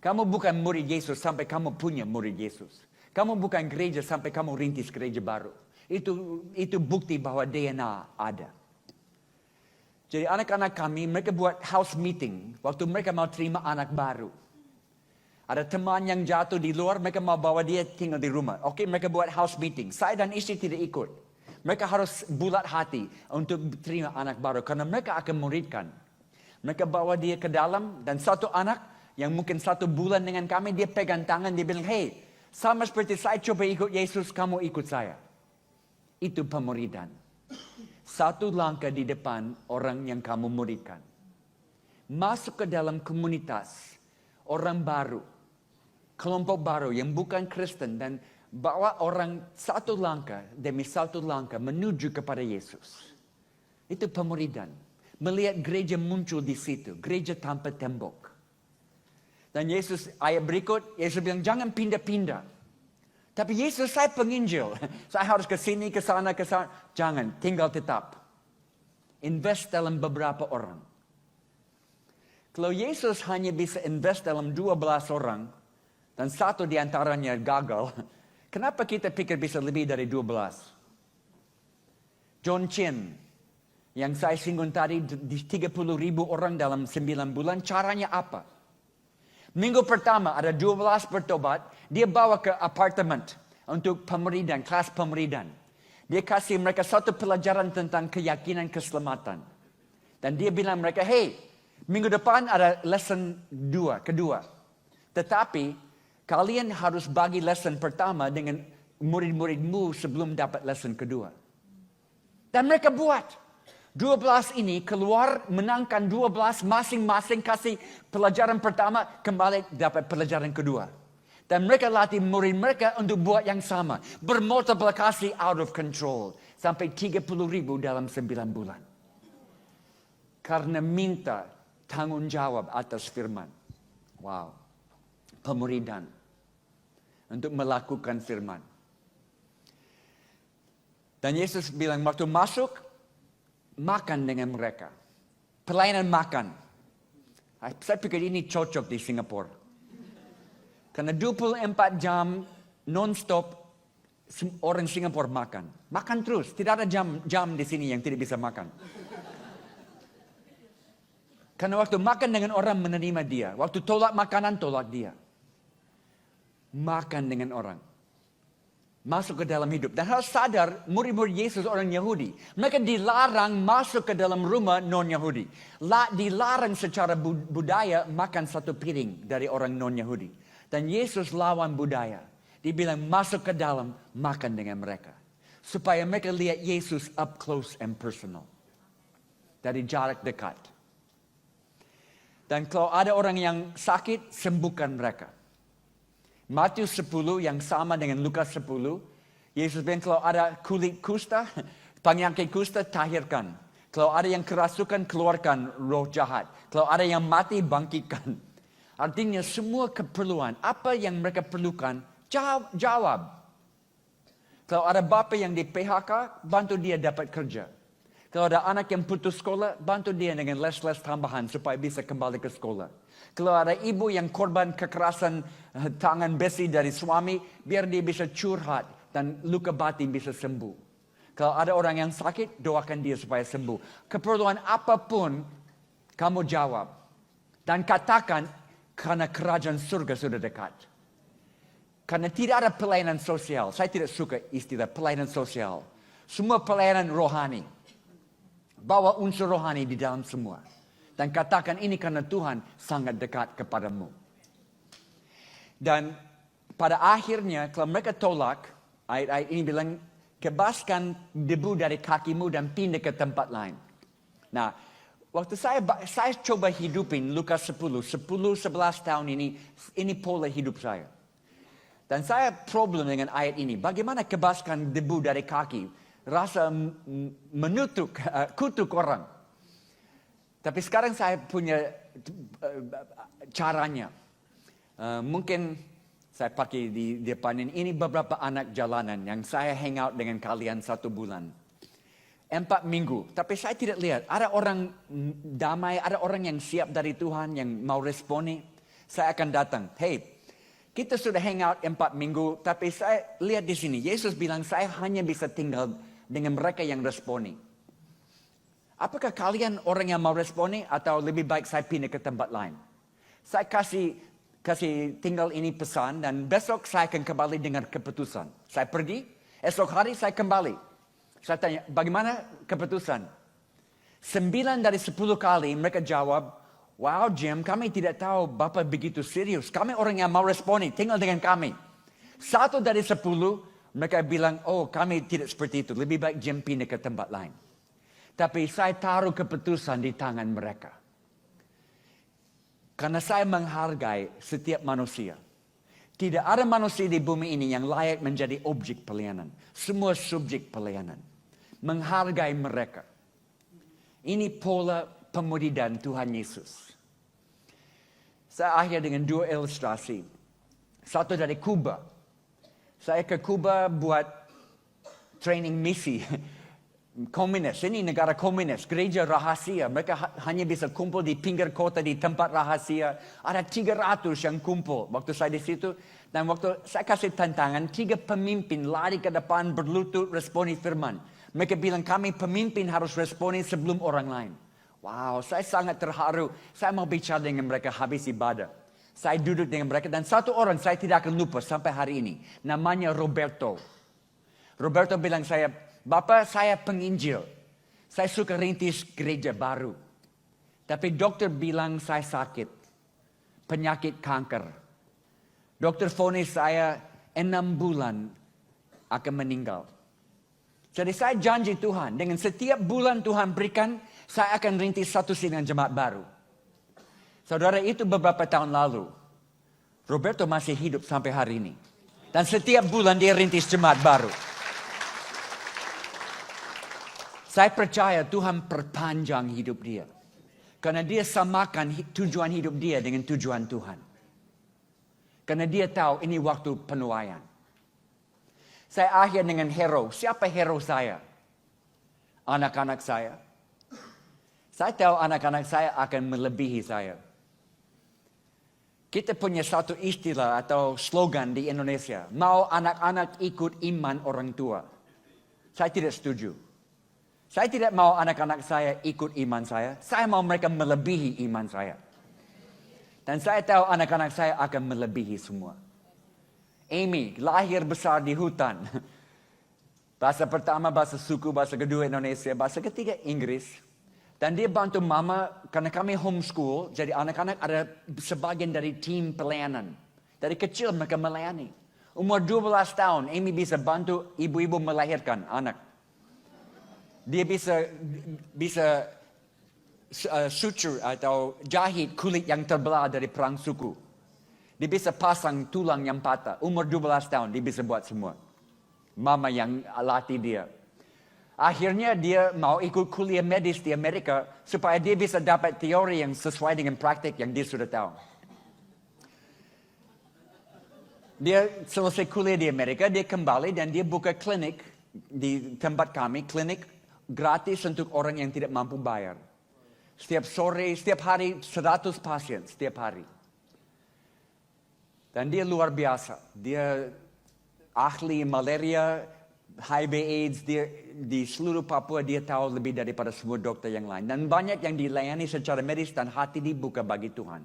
Kamu bukan murid Yesus sampai kamu punya murid Yesus. Kamu bukan gereja sampai kamu rintis gereja baru. Itu bukti bahwa DNA ada. Jadi anak-anak kami, mereka buat house meeting waktu mereka mau terima anak baru. Ada teman yang jatuh di luar, mereka mau bawa dia tinggal di rumah. Oke, mereka buat house meeting. Saya dan istri tidak ikut. Mereka harus bulat hati untuk terima anak baru. Karena mereka akan muridkan. Mereka bawa dia ke dalam. Dan satu anak yang mungkin 1 bulan dengan kami. Dia pegang tangan. Dia bilang, hey, sama seperti saya coba ikut Yesus. Kamu ikut saya. Itu pemuridan. 1 langkah di depan orang yang kamu muridkan. Masuk ke dalam komunitas. Orang baru. Kelompok baru yang bukan Kristen. Dan bawa orang 1 langkah demi 1 langkah menuju kepada Yesus. Itu pemuridan. Melihat gereja muncul di situ. Gereja tanpa tembok. Dan Yesus, ayat berikut, Yesus bilang, jangan pindah-pindah. Tapi Yesus, saya penginjil. Saya harus ke sini, ke sana, ke sana. Jangan, tinggal tetap. Invest dalam beberapa orang. Kalau Yesus hanya bisa invest dalam 12 orang, dan 1 diantaranya gagal, kenapa kita pikir bisa lebih dari 12? John Chin, yang saya singgung tadi, 30,000 orang dalam 9 bulan, caranya apa? Minggu pertama ada 12 bertobat, dia bawa ke apartemen untuk pemuridan, kelas pemuridan. Dia kasih mereka 1 pelajaran tentang keyakinan keselamatan. Dan dia bilang mereka, hey, minggu depan ada lesson kedua. Tetapi, kalian harus bagi lesson pertama dengan murid-muridmu sebelum dapat lesson kedua. Dan mereka buat. 12 ini keluar menangkan 12 masing-masing kasih pelajaran pertama kembali dapat pelajaran kedua. Dan mereka latih murid mereka untuk buat yang sama. Bermultiplikasi out of control. Sampai 30,000 dalam 9 bulan. Karena minta tanggung jawab atas firman. Wow. Pemuridan. Untuk melakukan firman. Dan Yesus bilang waktu masuk. Makan dengan mereka. pelayanan makan. Saya pikir ini cocok di Singapura. Karena 24 jam non-stop orang Singapura makan. Makan terus, tidak ada jam di sini yang tidak bisa makan. Karena waktu makan dengan orang menerima dia. Waktu tolak makanan, tolak dia. Makan dengan orang. Masuk ke dalam hidup. Dan harus sadar, murid-murid Yesus orang Yahudi. Mereka dilarang masuk ke dalam rumah non-Yahudi. Dilarang secara budaya makan satu piring dari orang non-Yahudi. Dan Yesus lawan budaya. Dia bilang masuk ke dalam, makan dengan mereka. Supaya mereka lihat Yesus up close and personal. Dari jarak dekat. Dan kalau ada orang yang sakit, sembuhkan mereka. Matius 10 yang sama dengan Lukas 10. Yesus bilang kalau ada kulit kusta, penyakit kusta tahirkan. Kalau ada yang kerasukan, keluarkan roh jahat. Kalau ada yang mati, bangkitkan. Artinya semua keperluan, apa yang mereka perlukan, jawab. Kalau ada bapa yang di PHK, bantu dia dapat kerja. Kalau ada anak yang putus sekolah, bantu dia dengan les-les tambahan supaya bisa kembali ke sekolah. Kalau ada ibu yang korban kekerasan tangan besi dari suami, biar dia bisa curhat dan luka batin bisa sembuh. Kalau ada orang yang sakit, doakan dia supaya sembuh. Keperluan apapun, kamu jawab. Dan katakan, karena kerajaan surga sudah dekat. Karena tidak ada pelayanan sosial. Saya tidak suka istilah pelayanan sosial. Semua pelayanan rohani. Bawa unsur rohani di dalam semua. Dan katakan ini karena Tuhan sangat dekat kepadamu. Dan pada akhirnya kalau mereka tolak, ayat-ayat ini bilang, kebaskan debu dari kakimu dan pindah ke tempat lain. Nah, waktu saya coba hidupin Lukas 10, 11 tahun ini pola hidup saya. Dan saya problem dengan ayat ini. Bagaimana kebaskan debu dari kaki? Rasa kutuk orang. Tapi sekarang saya punya caranya. Mungkin saya pakai di depan ini beberapa anak jalanan yang saya hangout dengan kalian 1 bulan. 4 minggu. Tapi saya tidak lihat. Ada orang damai, ada orang yang siap dari Tuhan, yang mau responi. Saya akan datang. Hey, kita sudah hangout 4 minggu. Tapi saya lihat di sini. Yesus bilang saya hanya bisa tinggal dengan mereka yang responi. Apakah kalian orang yang mau responi atau lebih baik saya pindah ke tempat lain? Saya kasih tinggal ini pesan dan besok saya akan kembali dengan keputusan. Saya pergi, esok hari saya kembali. Saya tanya, bagaimana keputusan? 9 dari 10 kali mereka jawab, wow Jim, kami tidak tahu Bapak begitu serius. Kami orang yang mau responi, tinggal dengan kami. 1 dari 10, mereka bilang, oh kami tidak seperti itu. Lebih baik Jim pindah ke tempat lain. Tapi saya taruh keputusan di tangan mereka. Karena saya menghargai setiap manusia. Tidak ada manusia di bumi ini yang layak menjadi objek pelayanan. Semua subjek pelayanan. Menghargai mereka. Ini pola pemulihan Tuhan Yesus. Saya akhir dengan 2 ilustrasi. Satu dari Kuba. Saya ke Kuba buat training misi. Komunis, ini negara komunis, gereja rahasia. Mereka hanya bisa kumpul di pinggir kota, di tempat rahasia. Ada 300 yang kumpul waktu saya di situ. Dan waktu saya kasih tantangan, 3 pemimpin lari ke depan berlutut responi firman. Mereka bilang kami pemimpin harus responi sebelum orang lain. Wow, saya sangat terharu. Saya mau bicara dengan mereka habis ibadah. Saya duduk dengan mereka dan satu orang saya tidak akan lupa sampai hari ini. Namanya Roberto. Roberto bilang saya, Bapak saya penginjil. Saya suka rintis gereja baru. Tapi dokter bilang saya sakit. Penyakit kanker. Dokter vonis saya 6 bulan akan meninggal. Jadi saya janji Tuhan. Dengan setiap bulan Tuhan berikan, saya akan rintis satu sidang jemaat baru. Saudara, itu beberapa tahun lalu. Roberto masih hidup sampai hari ini. Dan setiap bulan dia rintis jemaat baru. Saya percaya Tuhan perpanjang hidup dia. Karena dia samakan tujuan hidup dia dengan tujuan Tuhan. Karena dia tahu ini waktu penuaian. Saya akhir dengan hero. Siapa hero saya? Anak-anak saya. Saya tahu anak-anak saya akan melebihi saya. Kita punya satu istilah atau slogan di Indonesia. Mau anak-anak ikut iman orang tua. Saya tidak setuju. Saya tidak mau anak-anak saya ikut iman saya. Saya mau mereka melebihi iman saya. Dan saya tahu anak-anak saya akan melebihi semua. Amy lahir besar di hutan. Bahasa pertama bahasa suku, bahasa kedua Indonesia, bahasa ketiga Inggris. Dan dia bantu mama karena kami homeschool. Jadi anak-anak ada sebagian dari tim pelayanan. Dari kecil mereka melayani. Umur 12 tahun, Amy bisa bantu ibu-ibu melahirkan anak. Dia bisa suture atau jahit kulit yang terbelah dari perang suku. Dia bisa pasang tulang yang patah. Umur 12 tahun dia bisa buat semua. Mama yang latih dia. Akhirnya dia mau ikut kuliah medis di Amerika supaya dia bisa dapat teori yang sesuai dengan praktik yang dia sudah tahu. Dia selesai kuliah di Amerika, dia kembali dan dia buka klinik di tempat kami, klinik gratis untuk orang yang tidak mampu bayar. Setiap sore, setiap hari 100 pasien setiap hari. Dan dia luar biasa. Dia ahli malaria, HIV AIDS, dia, di seluruh Papua dia tahu lebih daripada semua dokter yang lain. Dan banyak yang dilayani secara medis dan hati dibuka bagi Tuhan.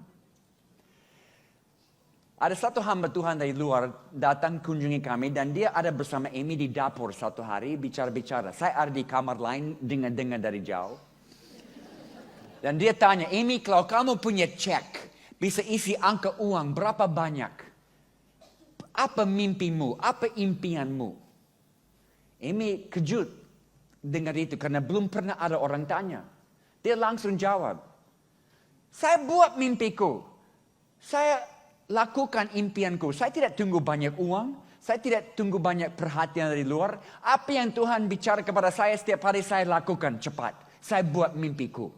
Ada satu hamba Tuhan dari luar datang kunjungi kami dan dia ada bersama Amy di dapur satu hari bicara-bicara. Saya ada di kamar lain dengar-dengar dari jauh. Dan dia tanya, Amy kalau kamu punya cek, bisa isi angka uang berapa banyak? Apa mimpimu? Apa impianmu? Amy kejut dengar itu karena belum pernah ada orang tanya. Dia langsung jawab, saya buat mimpiku. Saya lakukan impianku. Saya tidak tunggu banyak uang. Saya tidak tunggu banyak perhatian dari luar. Apa yang Tuhan bicara kepada saya setiap hari saya lakukan cepat. Saya buat mimpiku.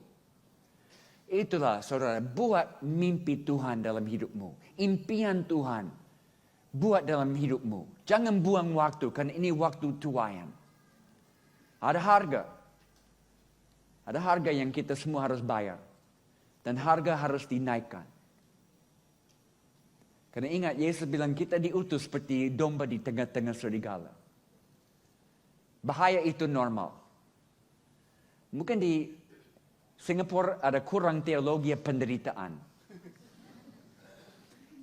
Itulah saudara, buat mimpi Tuhan dalam hidupmu. Impian Tuhan. Buat dalam hidupmu. Jangan buang waktu karena ini waktu tuaian. Ada harga. Ada harga yang kita semua harus bayar. Dan harga harus dinaikkan. Karena ingat Yesus bilang kita diutus seperti domba di tengah-tengah serigala. Bahaya itu normal. Mungkin di Singapura ada kurang teologi penderitaan.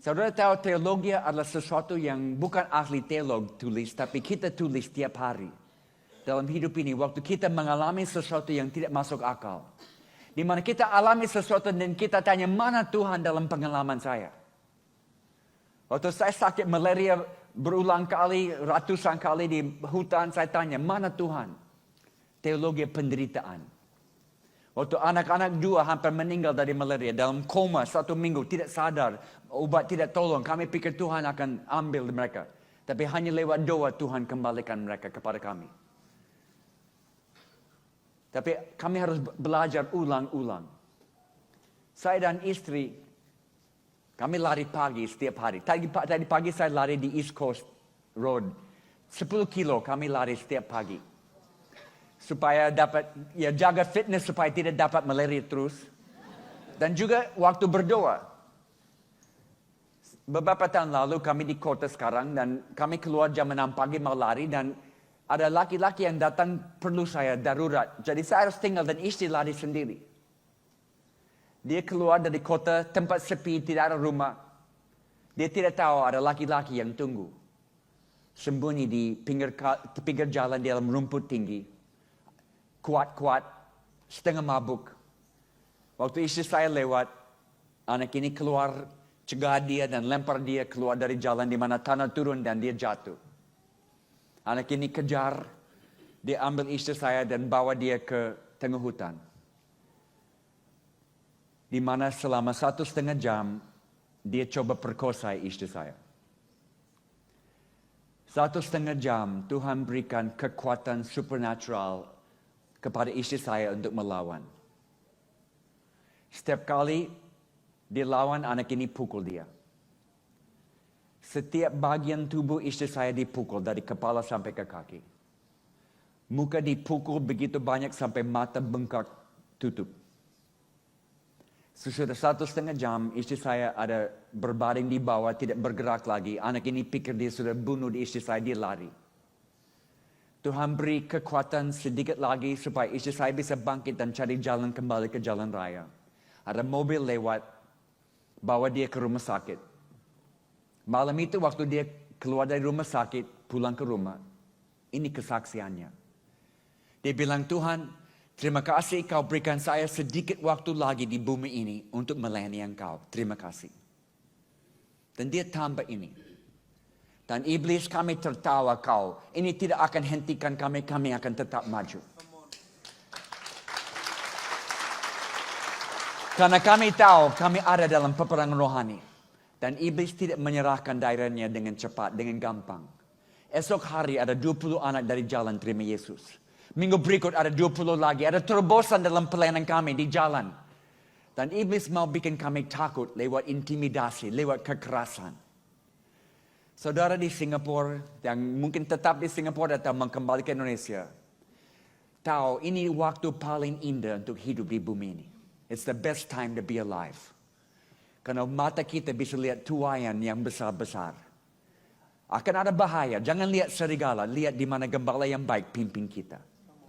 Saudara tahu teologi adalah sesuatu yang bukan ahli teolog tulis, tapi kita tulis tiap hari. Dalam hidup ini, waktu kita mengalami sesuatu yang tidak masuk akal. Di mana kita alami sesuatu dan kita tanya, mana Tuhan dalam pengalaman saya? Waktu saya sakit malaria berulang kali, ratusan kali di hutan, saya tanya, mana Tuhan? Teologi penderitaan. Waktu anak-anak 2 hampir meninggal dari malaria, dalam koma 1 minggu, tidak sadar, obat tidak tolong. Kami pikir Tuhan akan ambil mereka. Tapi hanya lewat doa Tuhan kembalikan mereka kepada kami. Tapi kami harus belajar ulang-ulang. Saya dan istri, kami lari pagi setiap hari. Tadi pagi saya lari di East Coast Road. 10 kilo kami lari setiap pagi. Supaya dapat, jaga fitness supaya tidak dapat malaria terus. Dan juga waktu berdoa. Beberapa tahun lalu kami di kota sekarang dan kami keluar jam 6 pagi mau lari dan ada laki-laki yang datang perlu saya darurat. Jadi saya harus tinggal dan istri lari sendiri. Dia keluar dari kota, tempat sepi, tidak ada rumah. Dia tidak tahu ada laki-laki yang tunggu. Sembunyi di pinggir jalan di dalam rumput tinggi. Kuat-kuat, setengah mabuk. Waktu istri saya lewat, anak ini keluar, cegah dia dan lempar dia keluar dari jalan di mana tanah turun dan dia jatuh. Anak ini kejar, dia ambil istri saya dan bawa dia ke tengah hutan. Di mana selama 1,5 jam, dia coba perkosa istri saya. 1,5 jam, Tuhan berikan kekuatan supernatural kepada istri saya untuk melawan. Setiap kali dia lawan, anak ini pukul dia. Setiap bagian tubuh istri saya dipukul dari kepala sampai ke kaki. Muka dipukul begitu banyak sampai mata bengkak tutup. Sesudah 1,5 jam, istri saya ada berbaring di bawah, tidak bergerak lagi. Anak ini pikir dia sudah bunuh istri saya, dia lari. Tuhan beri kekuatan sedikit lagi supaya istri saya bisa bangkit dan cari jalan kembali ke jalan raya. Ada mobil lewat, bawa dia ke rumah sakit. Malam itu waktu dia keluar dari rumah sakit, pulang ke rumah. Ini kesaksiannya. Dia bilang, Tuhan, terima kasih kau berikan saya sedikit waktu lagi di bumi ini untuk melayani engkau. Terima kasih. Dan dia tambah ini. Dan iblis kami tertawa kau. Ini tidak akan hentikan kami akan tetap maju. Karena kami tahu kami ada dalam peperangan rohani. Dan iblis tidak menyerahkan daerahnya dengan cepat, dengan gampang. Esok hari ada 20 anak dari jalan terima Yesus. Minggu berikut ada 20 lagi. Ada terobosan dalam pelayanan kami di jalan. Dan iblis mau bikin kami takut lewat intimidasi, lewat kekerasan. Saudara di Singapura, yang mungkin tetap di Singapura atau kembali ke Indonesia. Tahu ini waktu paling indah untuk hidup di bumi ini. It's the best time to be alive. Karena mata kita bisa lihat tuayan yang besar-besar. Akan ada bahaya. Jangan lihat serigala. Lihat di mana gembala yang baik pimpin kita.